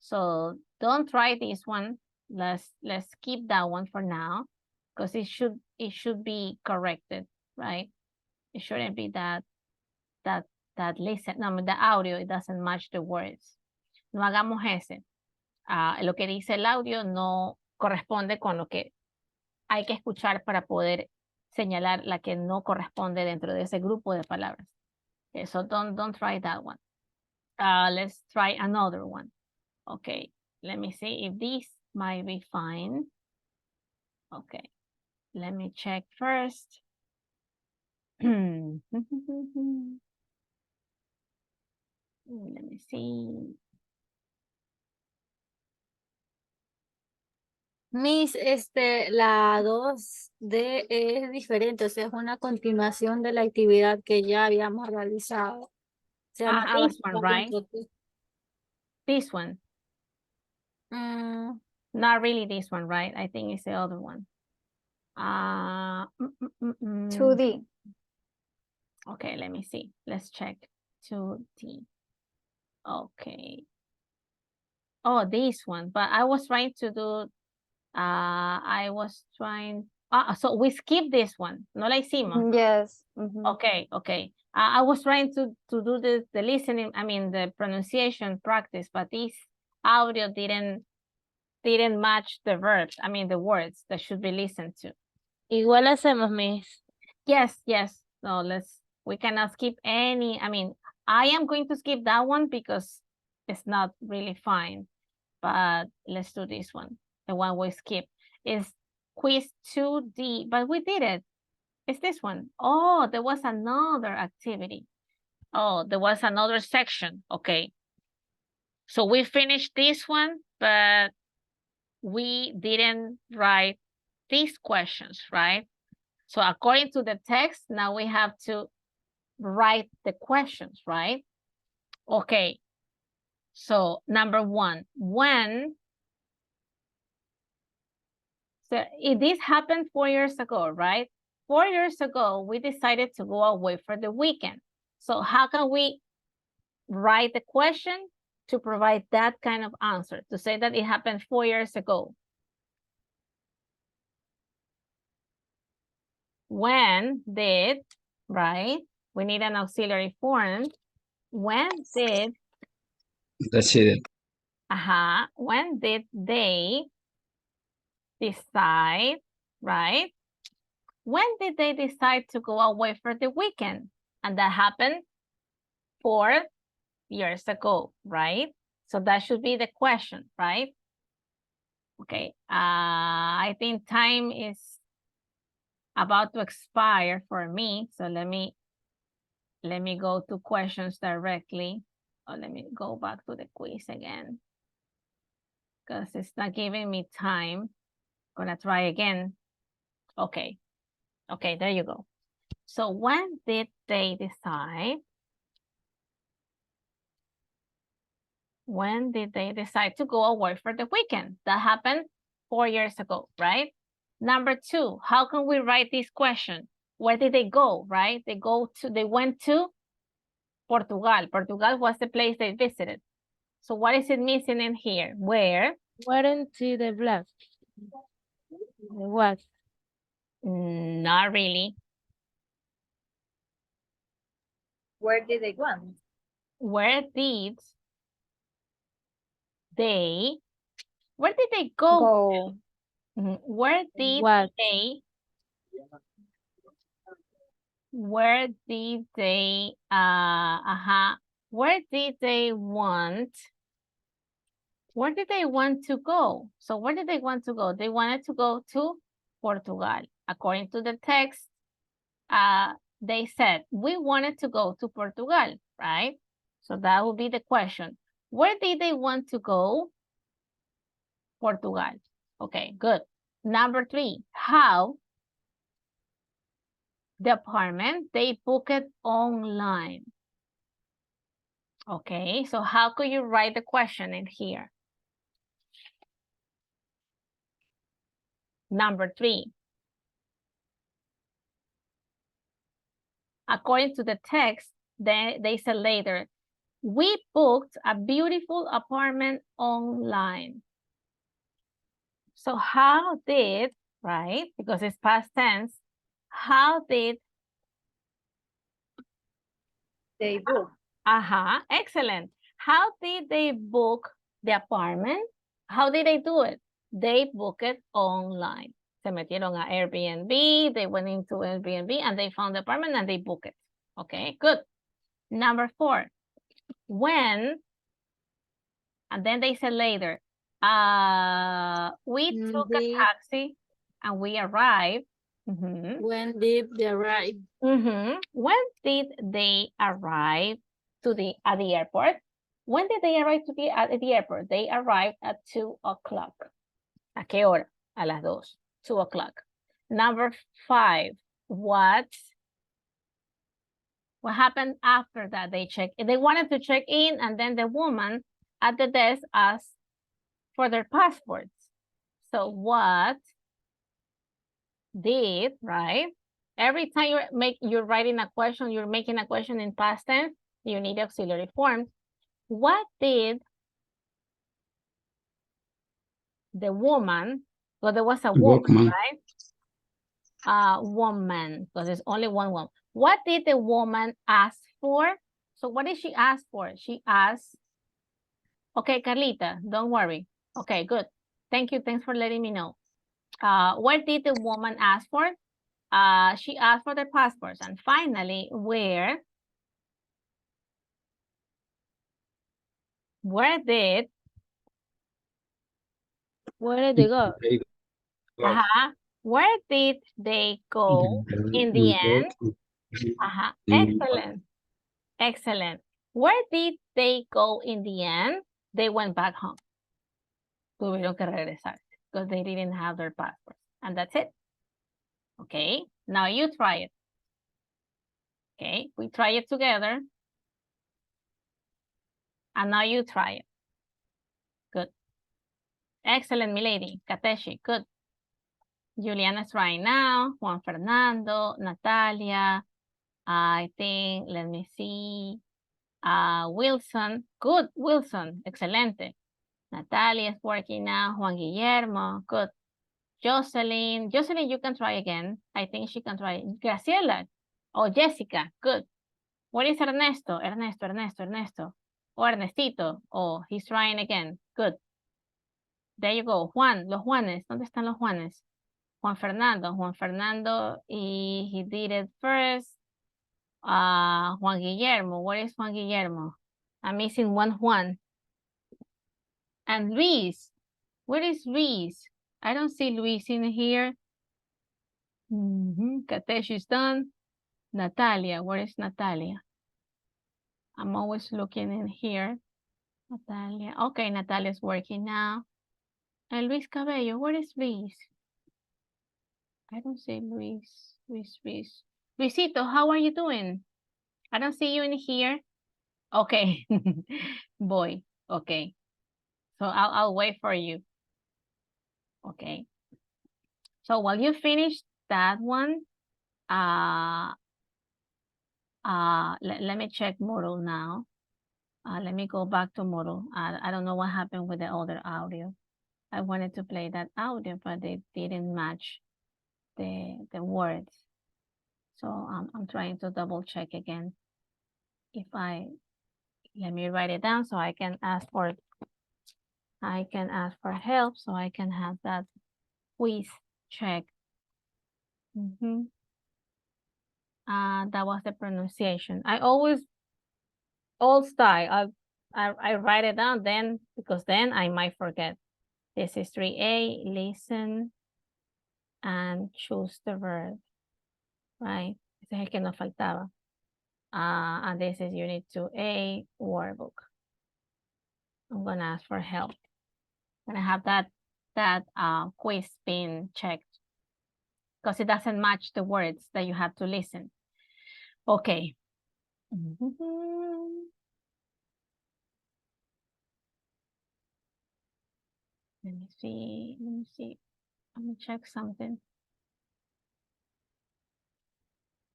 So don't try this one. Let's keep that one for now, because it should be corrected, right? It shouldn't be that that listen, no, the audio, it doesn't match the words. No hagamos ese. Lo que dice el audio no corresponde con lo que hay que escuchar para poder señalar la que no corresponde dentro de ese grupo de palabras. Okay, so don't try that one. Let's try another one. Okay, let me see if this might be fine. Okay, let me check first. Let me see. Miss, la 2D es diferente, o sea, es una continuación de la actividad que ya habíamos realizado. Se llama This one, right? This one. Not really this one, right? I think it's the other one. 2D. Okay, let me see. Let's check. 2D. Okay. Oh, this one. But I was trying to do, so we skipped this one. No la hicimos. Yes. Okay, okay. I was trying to do the listening, I mean, the pronunciation practice, but this audio didn't match the verbs, I mean, the words that should be listened to. Igual hacemos, Miss. Yes, yes. So we cannot skip any, I mean, I am going to skip that one because it's not really fine, but let's do this one. The one we skip is quiz 2D, but we did it. It's this one. Oh, there was another activity. Oh, there was another section. Okay. So we finished this one, but we didn't write these questions, right? So according to the text, now we have to write the questions, right? Okay. So number 1, when, so this happened 4 years ago, right? 4 years ago, we decided to go away for the weekend. So how can we write the question to provide that kind of answer, to say that it happened 4 years ago? When did, right? We need an auxiliary form. When did, Decide. when did they decide, right? When did they decide to go away for the weekend? And that happened 4 years ago, right? So that should be the question, right? Okay, I think time is about to expire for me. So let me go to questions directly. Or let me go back to the quiz again, because it's not giving me time. Gonna try again. Okay. Okay, there you go. So when did they decide? When did they decide to go away for the weekend? That happened 4 years ago, right? Number 2, how can we write this question? Where did they go, right? They went to Portugal. Portugal was the place they visited. So what is it missing in here? Where? Weren't the black? What? Not really. Where did they go? Where did they go? Where did What? where did they want to go? So where did they want to go? They wanted to go to Portugal. According to the text, they said, we wanted to go to Portugal, right? So that would be the question. Where did they want to go? Portugal. Okay, good. Number 3, how? The apartment, they book it online. Okay, so how could you write the question in here? Number 3. According to the text, they said later, we booked a beautiful apartment online. So how did, right? Because it's past tense, how did They book. Excellent. How did they book the apartment? How did they do it? They book it online. Se metieron a Airbnb, they went into Airbnb and they found the apartment and they book it. Okay, good. Number 4, when, and then they said later, we took a taxi and we arrived. When did they arrive? When did they arrive at the airport? When did they arrive at the airport? They arrived at 2 o'clock. ¿A qué hora? A las 2. 2 o'clock. Number 5. What happened after that? They wanted to check in, and then the woman at the desk asked for their passports. So what did, right? Every time you're writing a question, you're making a question in past tense, you need auxiliary forms. What did the woman, well, there was a woman, right? Woman, because there's only one woman. What did the woman ask for? So what did she ask for? She asked, okay, Carlita, don't worry. Okay, good. Thank you. Thanks for letting me know. What did the woman ask for? She asked for their passports. And finally, where did they go? Where did they go in the end? Excellent. Excellent. Where did they go in the end? They went back home. Tuvieron que regresar because they didn't have their passports. And that's it. Okay, now you try it. Okay, we try it together. And now you try it. Good. Excellent, milady. Kateshi, good. Juliana's trying now. Juan Fernando, Natalia. I think, let me see. Wilson. Good, Wilson. Excelente. Natalia is working now. Juan Guillermo. Good. Jocelyn. Jocelyn, you can try again. I think she can try. Graciela. Oh, Jessica. Good. What is Ernesto? Ernesto. Oh, Ernestito. Oh, he's trying again. Good. There you go. Juan. Los Juanes. ¿Dónde están los Juanes? Juan Fernando, he did it first. Juan Guillermo, where is Juan Guillermo? I'm missing one Juan. And Luis, where is Luis? I don't see Luis in here. Katesh is done. Natalia, where is Natalia? I'm always looking in here. Natalia, okay, Natalia's working now. And Luis Cabello, where is Luis? I don't see Luis. Luisito, how are you doing? I don't see you in here. Okay, boy, okay. So I'll wait for you. Okay. So while you finish that one, let me check Moodle now. Let me go back to Moodle. I don't know what happened with the other audio. I wanted to play that audio, but they didn't match the words. So I'm trying to double check again. Let me write it down so I can ask for help so I can have that quiz check. That was the pronunciation. I always old style. I write it down then because then I might forget. This is 3A, listen and choose the verb. Right? Ese es el que nos faltaba. And this is unit 2A, workbook. I'm gonna ask for help. I'm gonna have that quiz being checked because it doesn't match the words that you have to listen. Okay. Let me see. Let me check something.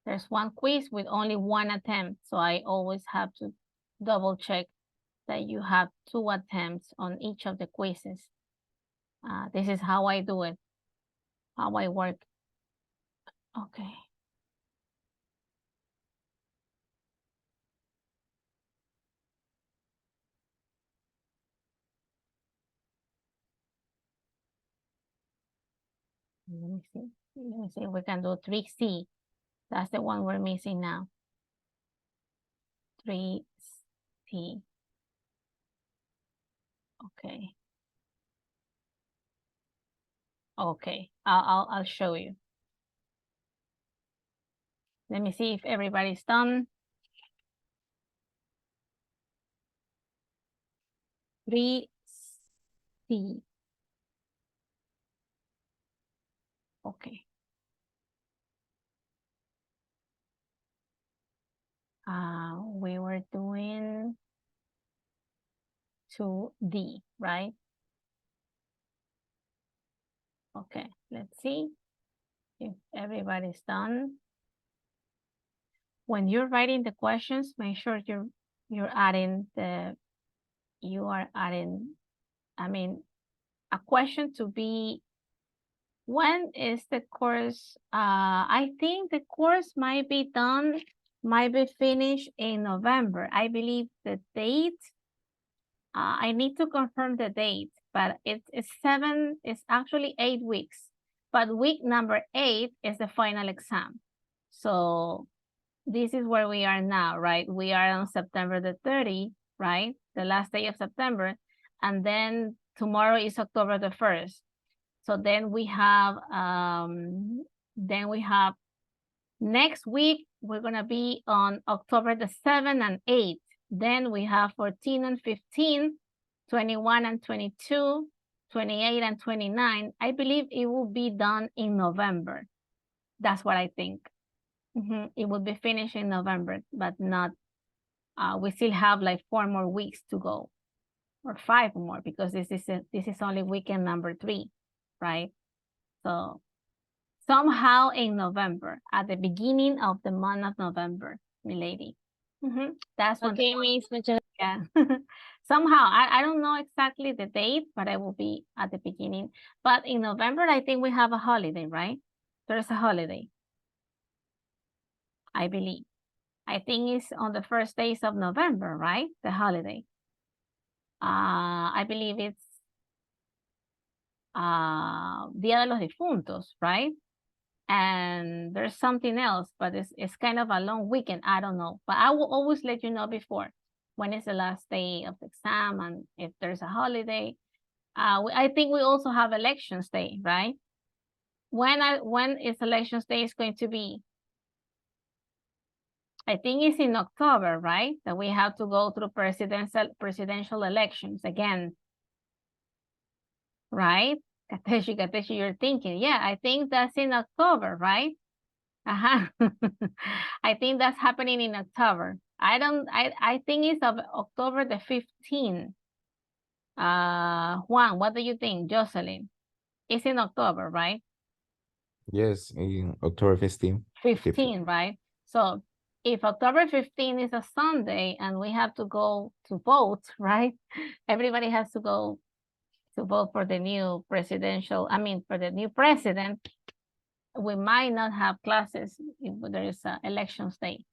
There's one quiz with only one attempt, so I always have to double check that you have 2 attempts on each of the quizzes. This is how I do it, how I work. Okay. Let me see. Let me see if we can do 3C. That's the one we're missing now. 3C. Okay. Okay, I'll show you. Let me see if everybody's done. 3C. Okay. We were doing 2D, right? Okay, let's see if everybody's done. When you're writing the questions, make sure you're adding I mean, a question to be, when is the course? I think the course might be finished in November. I believe the date, I need to confirm the date, but it's actually 8 weeks. But week number 8 is the final exam. So this is where we are now, right? We are on September the 30th, right? The last day of September. And then tomorrow is October the 1st. So then we have next week, we're gonna be on October the 7th and 8th. Then we have 14 and 15, 21 and 22, 28 and 29. I believe it will be done in November. That's what I think. It will be finished in November, but not, we still have like 4 more weeks to go, or 5 more, because this is only weekend number 3, right? So somehow in November, at the beginning of the month of November, milady. That's what. Okay, Miss, yeah. Somehow, I don't know exactly the date, but I will be at the beginning. But in November, I think we have a holiday, right? There's a holiday, I believe. I think it's on the first days of November, right? The holiday. I believe it's Dia de los Difuntos, right? And there's something else, but it's kind of a long weekend. I don't know, but I will always let you know before when is the last day of the exam and if there's a holiday. I think we also have elections day, right? When is elections day is going to be? I think it's in October, right? That we have to go through presidential elections again, right? Kateshi, you're thinking, yeah, I think that's in October, right? I think that's happening in October. I think it's of October the 15th. Juan, what do you think? Jocelyn? It's in October, right? Yes, in October 15. 15, right? So if October 15 is a Sunday and we have to go to vote, right? Everybody has to go to vote for the new for the new president. We might not have classes if there is an elections day.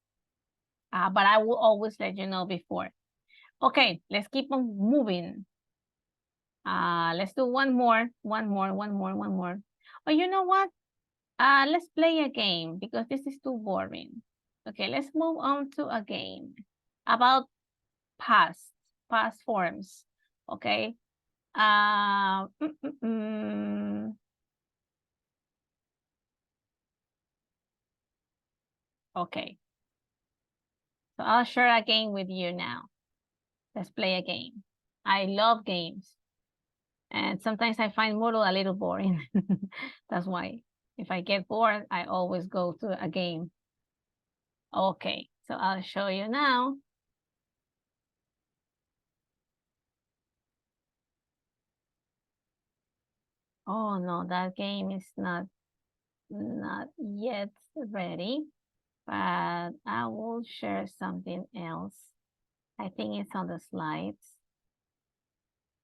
But I will always let you know before. Okay, let's keep on moving. Let's do one more. Oh, you know what? Let's play a game because this is too boring. Okay, let's move on to a game about past forms. Okay. Okay. So I'll share a game with you now. Let's play a game. I love games. And sometimes I find Moodle a little boring. That's why if I get bored, I always go to a game. Okay, so I'll show you now. Oh no, that game is not yet ready, but I will share something else. I think it's on the slides.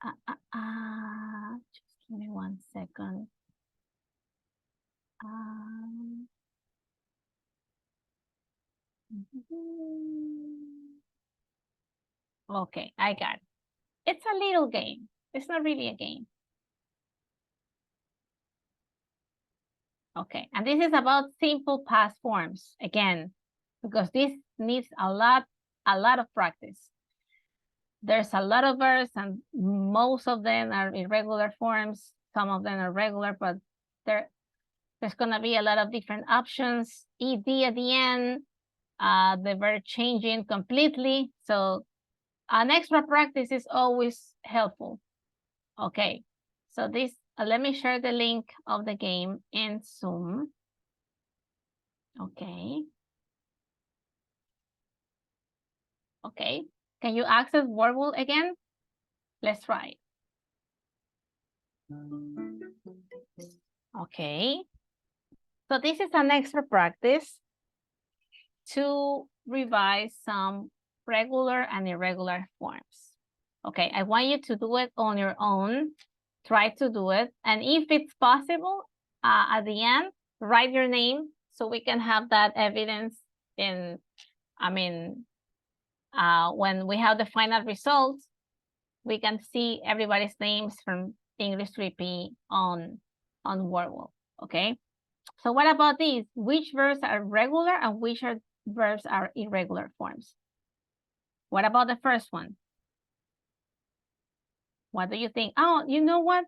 Just give me 1 second. Okay, I got it. It's a little game. It's not really a game. Okay, and this is about simple past forms, again, because this needs a lot of practice. There's a lot of verbs and most of them are irregular forms. Some of them are regular, but there's gonna be a lot of different options. ED at the end, the verb changing completely. So an extra practice is always helpful. Okay, so this, let me share the link of the game in Zoom. Okay. Okay, can you access Wordle again? Let's try. Okay, so this is an extra practice to revise some regular and irregular forms. Okay, I want you to do it on your own. Try to do it. And if it's possible, at the end, write your name so we can have that evidence in, when we have the final results, we can see everybody's names from English 3P on Wordle, okay? So what about these? Which verbs are regular and which verbs are irregular forms? What about the first one? What do you think? Oh, you know what?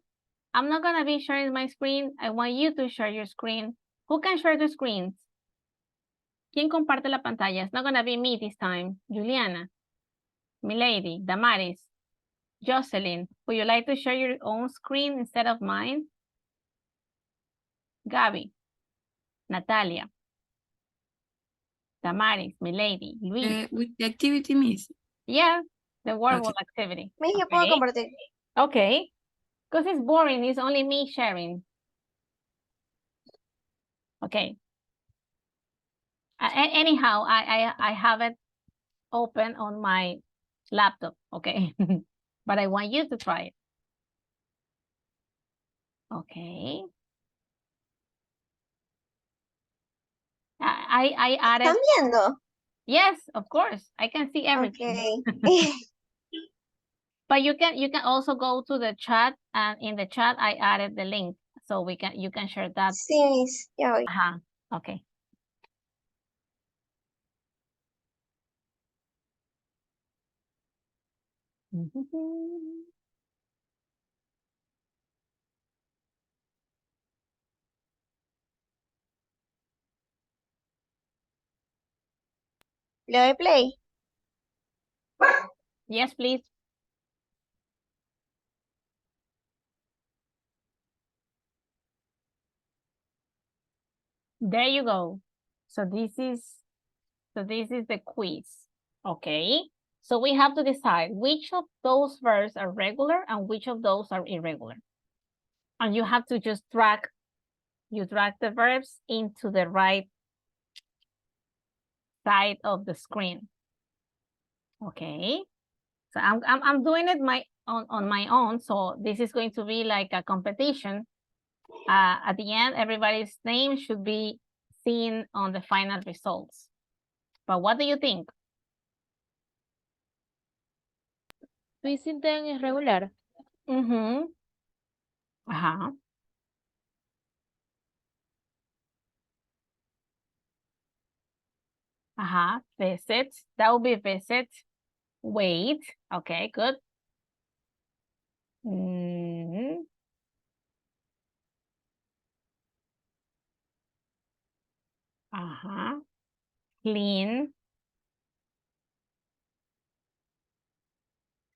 I'm not gonna be sharing my screen. I want you to share your screen. Who can share the screens? ¿Quién comparte la pantalla? It's not gonna be me this time. Juliana, Milady, Damaris, Jocelyn, would you like to share your own screen instead of mine? Gabi, Natalia, Damaris, Milady, Luis. With the activity, Miss. Yeah, the Wordle activity. Me, yo puedo compartir. Okay, because it's boring. It's only me sharing. Okay. Anyhow, I have it open on my laptop, okay? But I want you to try it. Okay. I added. ¿Están viendo? Yes, of course. I can see everything. Okay. But you can also go to the chat, and in the chat I added the link so you can share that. Sí, Miss, ya voy. Okay. ¿Le doy play? Yes, please. There you go. So this is the quiz. Okay. So we have to decide which of those verbs are regular and which of those are irregular. And you have to just drag the verbs into the right side of the screen. Okay. So I'm doing it on my own. So this is going to be like a competition. At the end, everybody's name should be seen on the final results. But what do you think? ¿Tu sienten irregular? Ajá. Ajá. Visit. That will be visit. Wait. Okay, good. Ajá. Clean.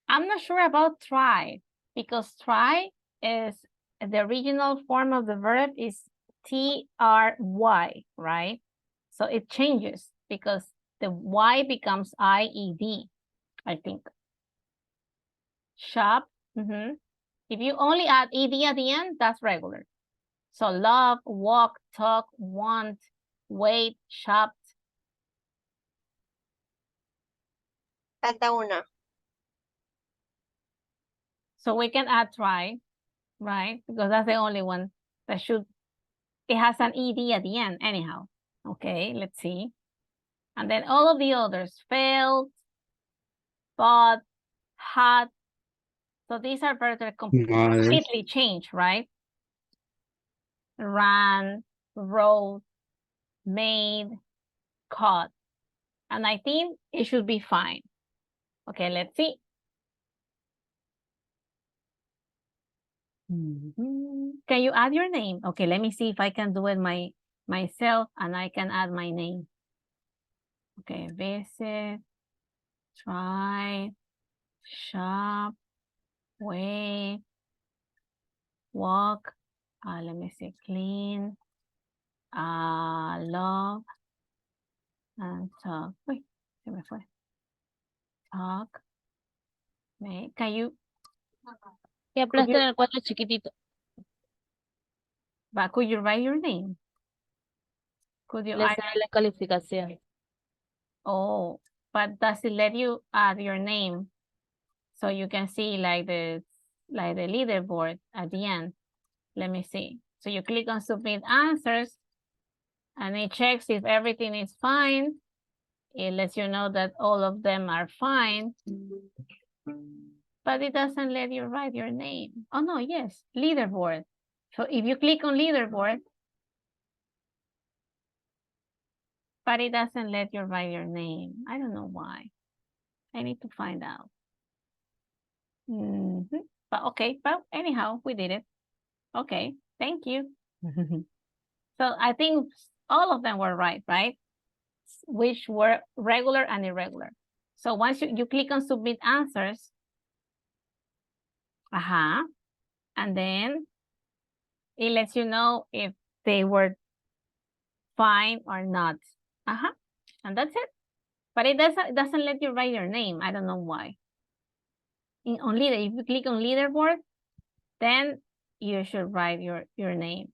I'm not sure about try, because try is the original form of the verb is TRY, right? So it changes because the Y becomes IED, I think. Shop. If you only add ED at the end, that's regular. So love, walk, talk, want, wait, shop. Falta una. So we can add try, right? Because that's the only one that it has an ED at the end anyhow. Okay, let's see. And then all of the others, failed, bought, had. So these are verbs that completely change, right? Ran, wrote, made, caught. And I think it should be fine. Okay, let's see. Can you add your name? Okay, let me see if I can do it myself and I can add my name. Okay, visit, try, shop, wait, walk, let me see, clean, love, and talk. Wait, se me fue. Talk. Can you? Y aplasten el cuadro chiquitito. But could you write your name? Could you? Les da la calificación. Oh, but does it let you add your name? So you can see like the leaderboard at the end. Let me see. So you click on submit answers and it checks if everything is fine. It lets you know that all of them are fine. But it doesn't let you write your name. Oh no, yes, leaderboard. So if you click on leaderboard, but it doesn't let you write your name. I don't know why. I need to find out. But okay, but anyhow, we did it. Okay, thank you. So I think all of them were right? Which were regular and irregular. So once you click on submit answers, and then it lets you know if they were fine or not. And that's it. But it doesn't let you write your name. I don't know why. On leader, if you click on leaderboard, then you should write your name.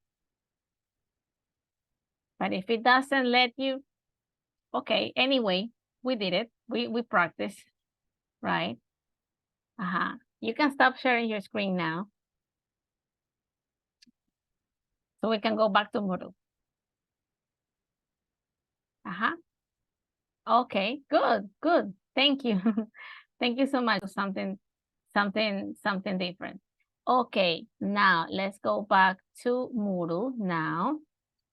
But if it doesn't let you, okay, anyway, we did it. We practiced, right? You can stop sharing your screen now. So we can go back to Moodle. Okay, good. Thank you. Thank you so much. Something different. Okay, now let's go back to Moodle now.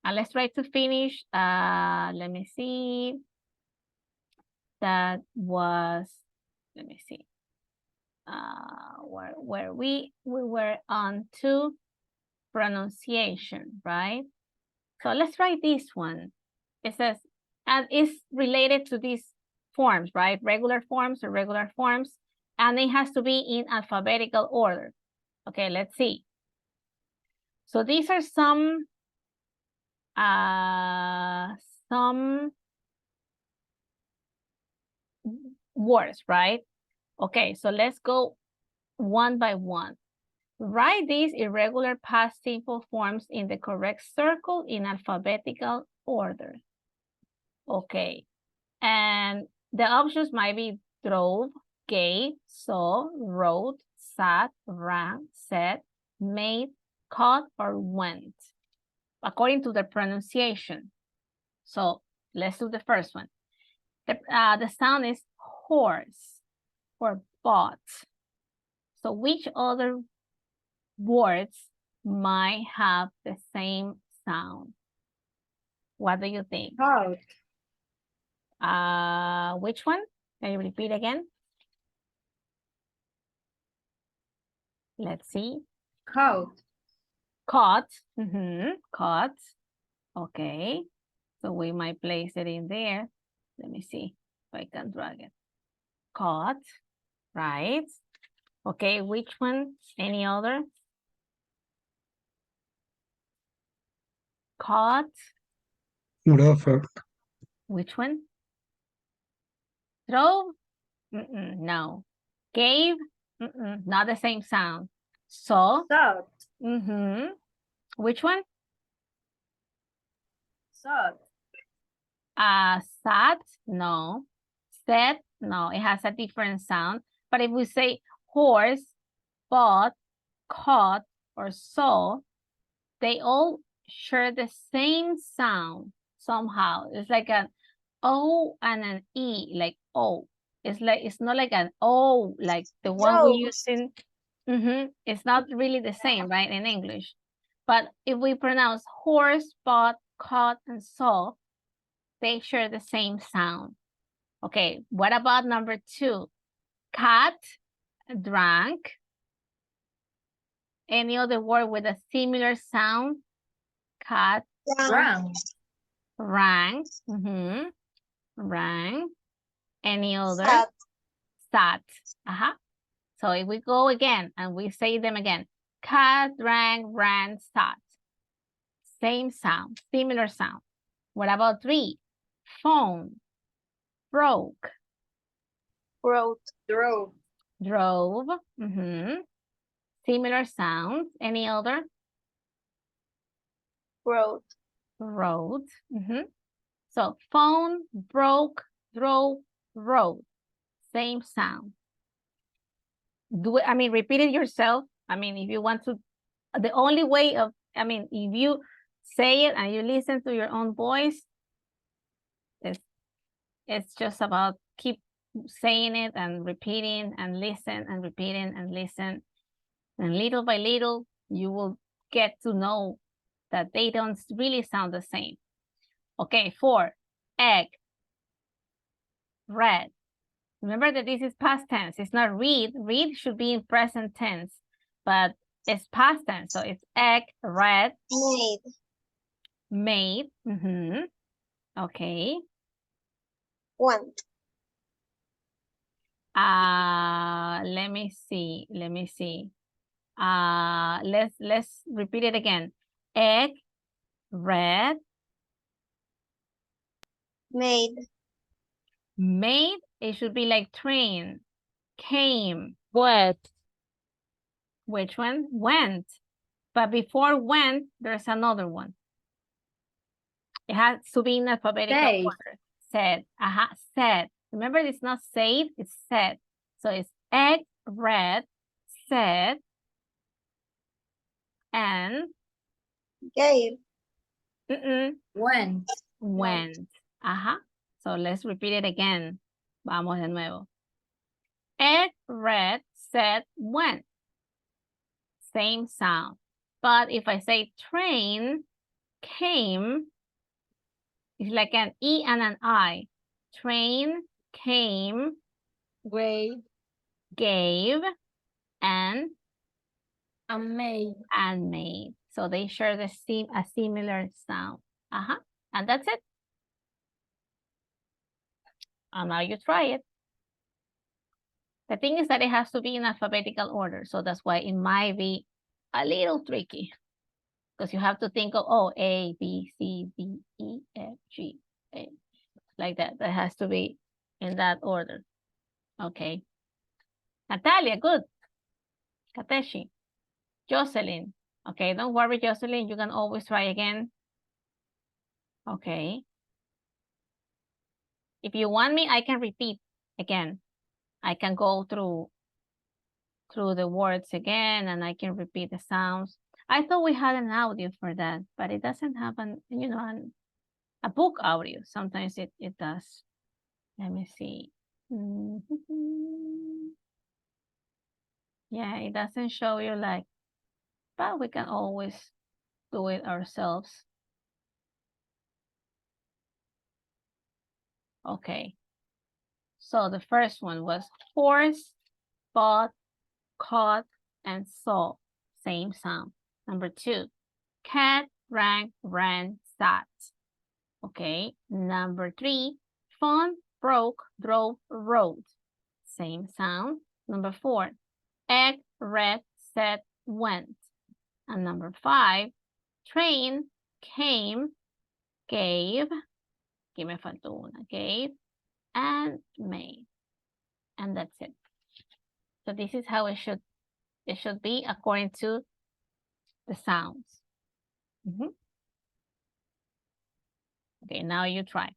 And let's try to finish. Let me see. That was, let me see. Where we were on to pronunciation, right? So let's try this one. It says, and it's related to these forms, right? Regular forms, irregular forms, and it has to be in alphabetical order. Okay, let's see. So these are some words, right? Okay, so let's go one by one. Write these irregular past simple forms in the correct circle in alphabetical order. Okay, and the options might be drove, gave, saw, wrote, sat, ran, said, made, caught, or went, according to the pronunciation. So let's do the first one. The sound is horse or bought. So which other words might have the same sound? What do you think? Which one? Can you repeat again? Let's see. Caught. Caught. Caught. Okay. So we might place it in there. Let me see if I can drag it. Caught. Right. Okay, which one? Any other? Caught. Rougher. Which one? Drove? No. Gave? Not the same sound. Saw? Which one? Sat? No. Said? No, it has a different sound. But if we say horse, bought, caught, or saw, they all share the same sound somehow. It's like an O and an E, like O. It's not like an O, like the one we use in, it's not really the same, right, in English. But if we pronounce horse, bought, caught, and saw, they share the same sound. Okay, what about number 2? Cat, drank. Any other word with a similar sound? Cat, Drank. rang. Rang. Any other? Sat. Sat. So if we go again and we say them again. Cat, rang, ran, sat. Same sound, similar sound. What about 3? Phone, broke. Wrote. Drove. Similar sounds. Any other? Wrote. Wrote. So phone, broke, drove, wrote. Same sound. Do it, repeat it yourself. If you want to, the only way of, if you say it and you listen to your own voice, it's just about keep saying it and repeating and listen and repeating and listen. And little by little, you will get to know that they don't really sound the same. Okay, 4, egg, read. Remember that this is past tense. It's not read. Read should be in present tense, but it's past tense. So it's egg, read. Made. Made. Okay. Want. Let me see. Let's repeat it again. Egg, read. Made. Made, it should be like train. Came. What? Which one? Went. But before went, there's another one. It has to be in alphabetical order. Said. Said. Remember, it's not said, it's said. So it's egg, read, said, and Gave. Went. Went. So let's repeat it again. Vamos de nuevo. Egg, read, said, went. Same sound. But if I say train, came, it's like an E and an I. Train, came, gave, and made. So they share a similar sound. And that's it. And now you try it. The thing is that it has to be in alphabetical order. So that's why it might be a little tricky. Because you have to think of, oh, A, B, C, D, E, F, G, A. Like that. That has to be in that order. Okay. Natalia, good. Kateshi. Jocelyn. Okay, don't worry, Jocelyn. You can always try again. Okay. If you want me, I can repeat again. I can go through the words again and I can repeat the sounds. I thought we had an audio for that, but it doesn't have a book audio. Sometimes it does. Let me see. Yeah, it doesn't show you but we can always do it ourselves. Okay. So the first one was horse, bought, caught, and saw. Same sound. Number 2, cat, rang, ran, sat. Okay. Number 3, phone, broke, drove, rode. Same sound. Number 4, egg, read, said, went. And number 5, train, came, gave, que me faltó una, gave, and made. And that's it. So this is how it should be according to the sounds. Okay, now you try.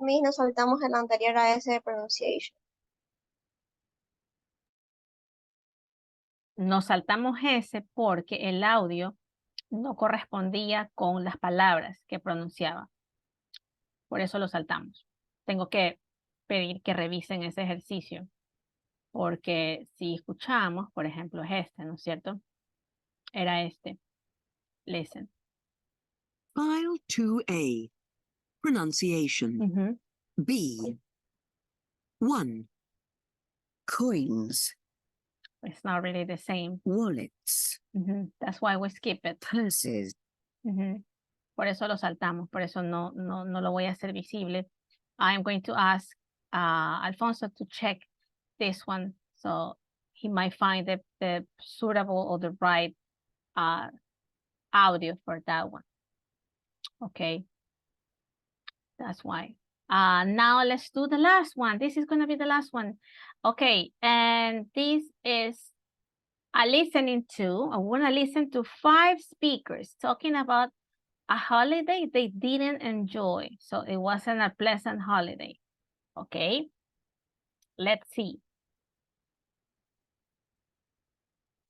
Miss, nos saltamos el anterior a ese de pronunciation. Nos saltamos ese porque el audio no correspondía con las palabras que pronunciaba. Por eso lo saltamos. Tengo que pedir que revisen ese ejercicio. Porque si escuchamos, por ejemplo, es este, ¿no es cierto? Era este. Listen. File 2A. Pronunciation. B. 1. Coins. It's not really the same. Wallets. That's why we skip it. Purses. Por eso lo saltamos. Por eso no lo voy a hacer visible. I'm going to ask Alfonso to check this one. So he might find the suitable or the right audio for that one. Okay. That's why. Now let's do the last one. This is going to be the last one. Okay. And this is a listening to, I want to listen to 5 speakers talking about a holiday they didn't enjoy. So it wasn't a pleasant holiday. Okay. Let's see.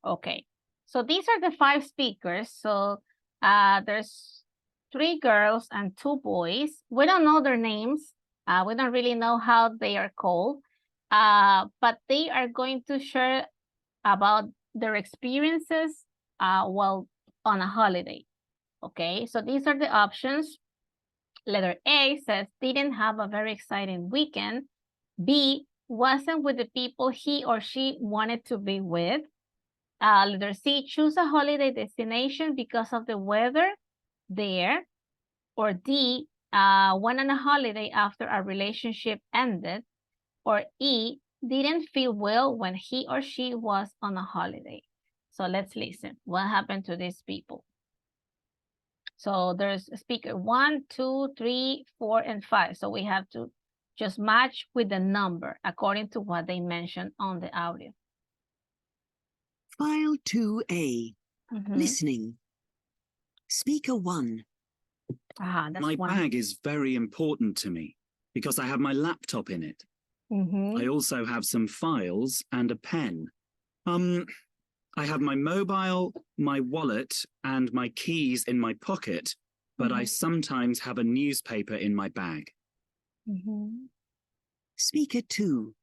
Okay. So these are the 5 speakers. So there's 3 girls and 2 boys. We don't know their names. We don't really know how they are called. But they are going to share about their experiences while on a holiday. Okay, so these are the options. Letter A says, didn't have a very exciting weekend. B, wasn't with the people he or she wanted to be with. Letter C, choose a holiday destination because of the weather there. Or D, went on a holiday after a relationship ended. Or E, didn't feel well when he or she was on a holiday. So let's listen. What happened to these people? So there's speaker 1, 2, 3, 4, and 5. So we have to just match with the number according to what they mentioned on the audio. File 2A. Listening. Speaker 1. That's My one. bag is very important to me because I have my laptop in it. I also have some files and a pen. I have my mobile, my wallet, and my keys in my pocket, but I sometimes have a newspaper in my bag. Speaker 2.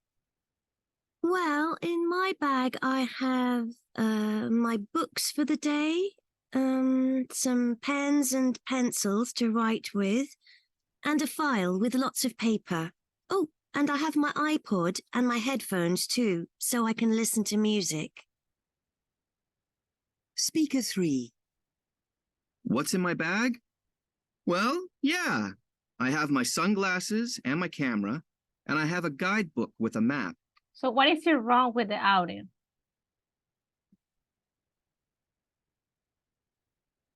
Well, in my bag I have my books for the day, some pens and pencils to write with, and a file with lots of paper. Oh, and I have my iPod and my headphones too, so I can listen to music. Speaker 3. What's in my bag? Well, yeah, I have my sunglasses and my camera, and I have a guidebook with a map. So what is wrong with the audio?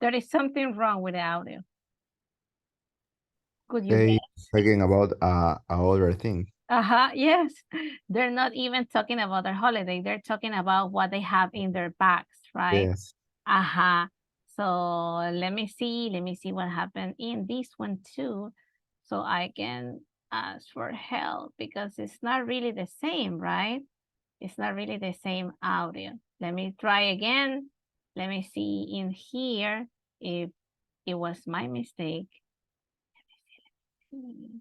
There is something wrong with the audio. Could you They guess? talking about other thing. Yes. They're not even talking about their holiday. They're talking about what they have in their bags, right? Yes. So let me see what happened in this one too. So I can ask for help because it's not really the same, right? It's not really the same audio. Let me try again. Let me see in here if it was my mistake. Let me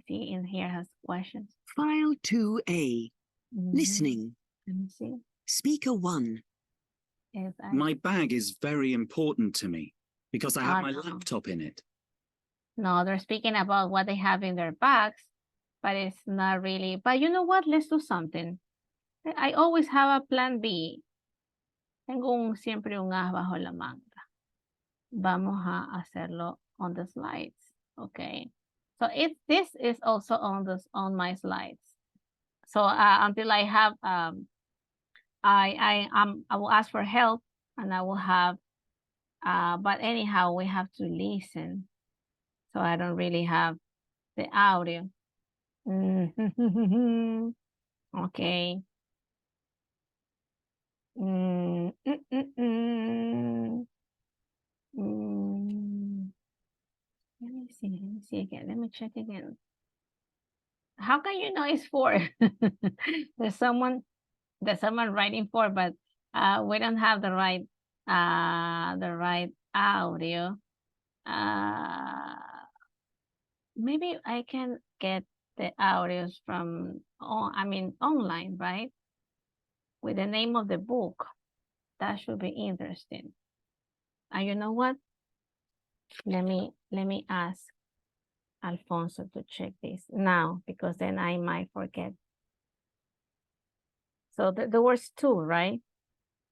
see in here has questions. File 2A. Listening. Let me see. Speaker 1. My bag is very important to me because I have my no. laptop in it. No, they're speaking about what they have in their bags, but it's not really. But you know what? Let's do something. I always have a plan B. Tengo siempre un as bajo la manga. Vamos a hacerlo on the slides. Okay. So this is also on my slides. So until I have I will ask for help and I will have but anyhow we have to listen. So I don't really have the audio. Okay. Let me see again. Let me check again. How can you know it's 4? There's someone writing 4, but we don't have the right audio. Maybe I can get the audios from online, right? With the name of the book. That should be interesting. And you know what? Let me ask Alfonso to check this now, because then I might forget. So there was 2, right?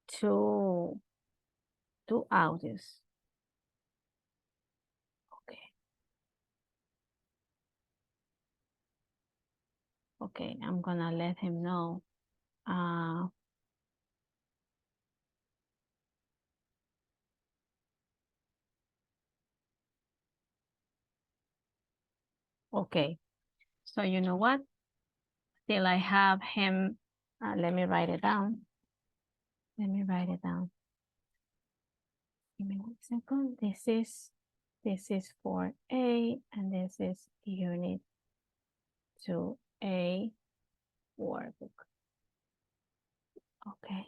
Two audios. Okay. Okay, I'm gonna let him know. Okay, so you know what? Till I have him, let me write it down. Let me write it down. Give me 1 second. This is for A, and this is unit 2A workbook. Okay.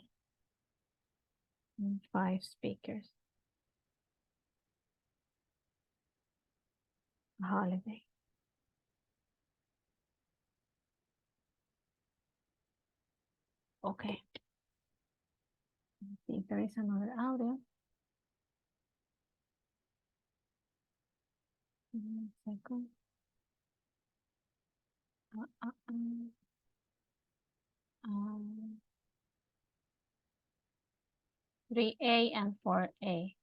5 speakers. Holiday. Okay. Let's see if there is another audio. 1 second. 3A and 4A.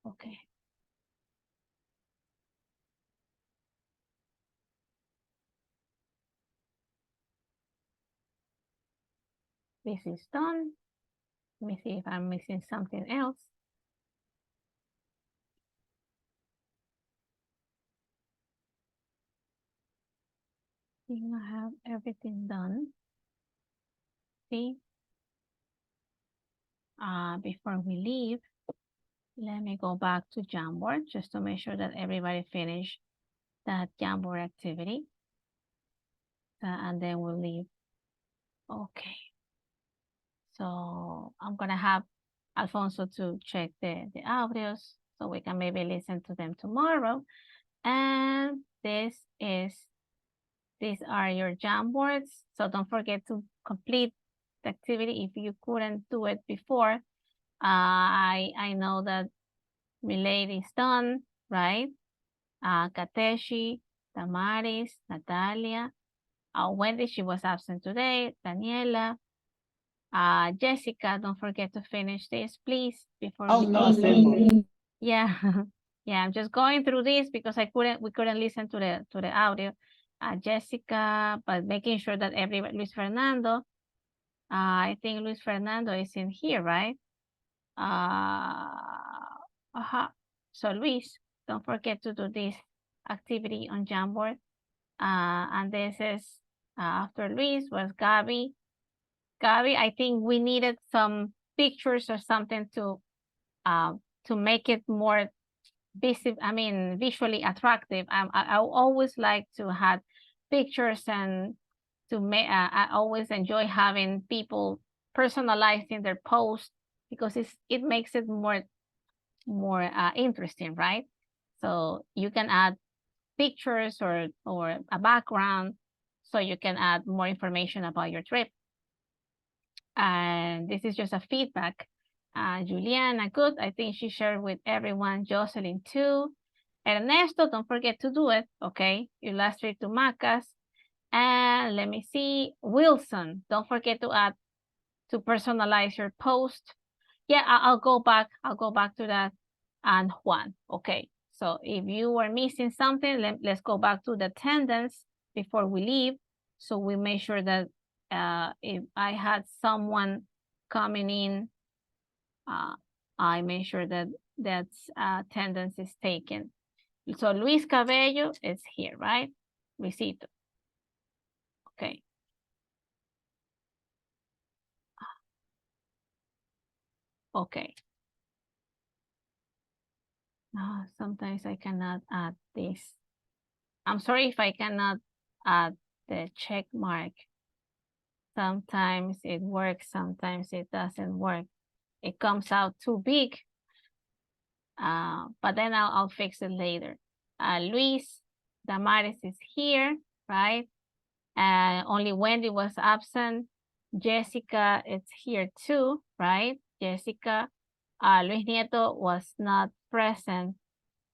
Okay. This is done. Let me see if I'm missing something else. I think I have everything done. See? Before we leave, let me go back to Jamboard just to make sure that everybody finished that Jamboard activity. And then we'll leave. Okay. So I'm gonna have Alfonso to check the audios so we can maybe listen to them tomorrow. And these are your Jamboards. So don't forget to complete the activity if you couldn't do it before. I know that Milady is done, right? Kateshi, Tamaris, Natalia, Wendy, she was absent today, Daniela, Jessica, don't forget to finish this, please, before we leave. Yeah, yeah, I'm just going through this because we couldn't listen to the audio. Jessica, but making sure that everybody, Luis Fernando, I think Luis Fernando is in here, right? So Luis, don't forget to do this activity on Jamboard. And this is after Luis was Gabby. Gabby, I think we needed some pictures or something to make it more visually attractive. I always like to have pictures, and to make I always enjoy having people personalizing their post because it makes it more interesting, right? So you can add pictures or a background, so you can add more information about your trip. And this is just a feedback. Juliana, good. I think she shared with everyone. Jocelyn too. Ernesto, don't forget to do it, okay? Your last trip to Macas. And let me see, Wilson, don't forget to add, to personalize your post. Yeah, I'll go back to that. And Juan, okay. So if you were missing something, let's go back to the attendance before we leave. So we make sure that if I had someone coming in, I make sure that attendance is taken. So Luis Cabello is here, right? Luisito. Okay. Okay. Sometimes I cannot add this. I'm sorry if I cannot at the check mark. Sometimes it works, sometimes it doesn't work. It comes out too big, but then I'll fix it later. Luis, Damaris is here, right? Only Wendy was absent. Jessica is here too, right? Jessica. Luis Nieto was not present.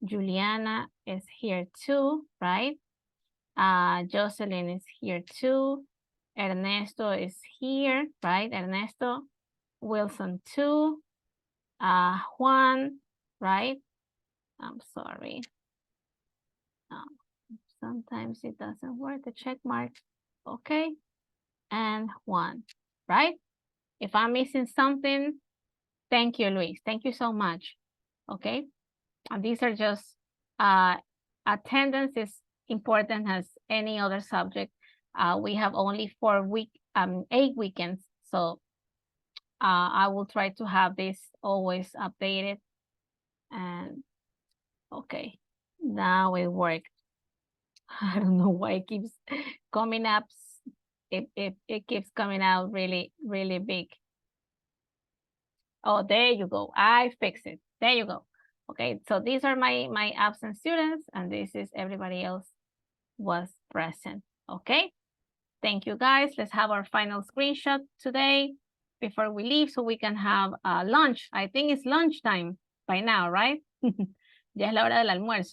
Juliana is here too, right? Jocelyn is here too. Ernesto is here, right? Ernesto. Wilson too. Juan, right? I'm sorry. Sometimes it doesn't work, the check mark. Okay. And Juan, right? If I'm missing something, thank you, Luis. Thank you so much. Okay. And these are just attendance is important as any other subject. We have only 8 weekends. So I will try to have this always updated. And okay, now it worked. I don't know why it keeps coming up. It keeps coming out really, really big. Oh, there you go. I fixed it. There you go. Okay, so these are my absent students, and this is everybody else was present. Okay, thank you guys. Let's have our final screenshot today before we leave so we can have lunch. I think it's lunchtime by now, right? Ya es la hora del almuerzo.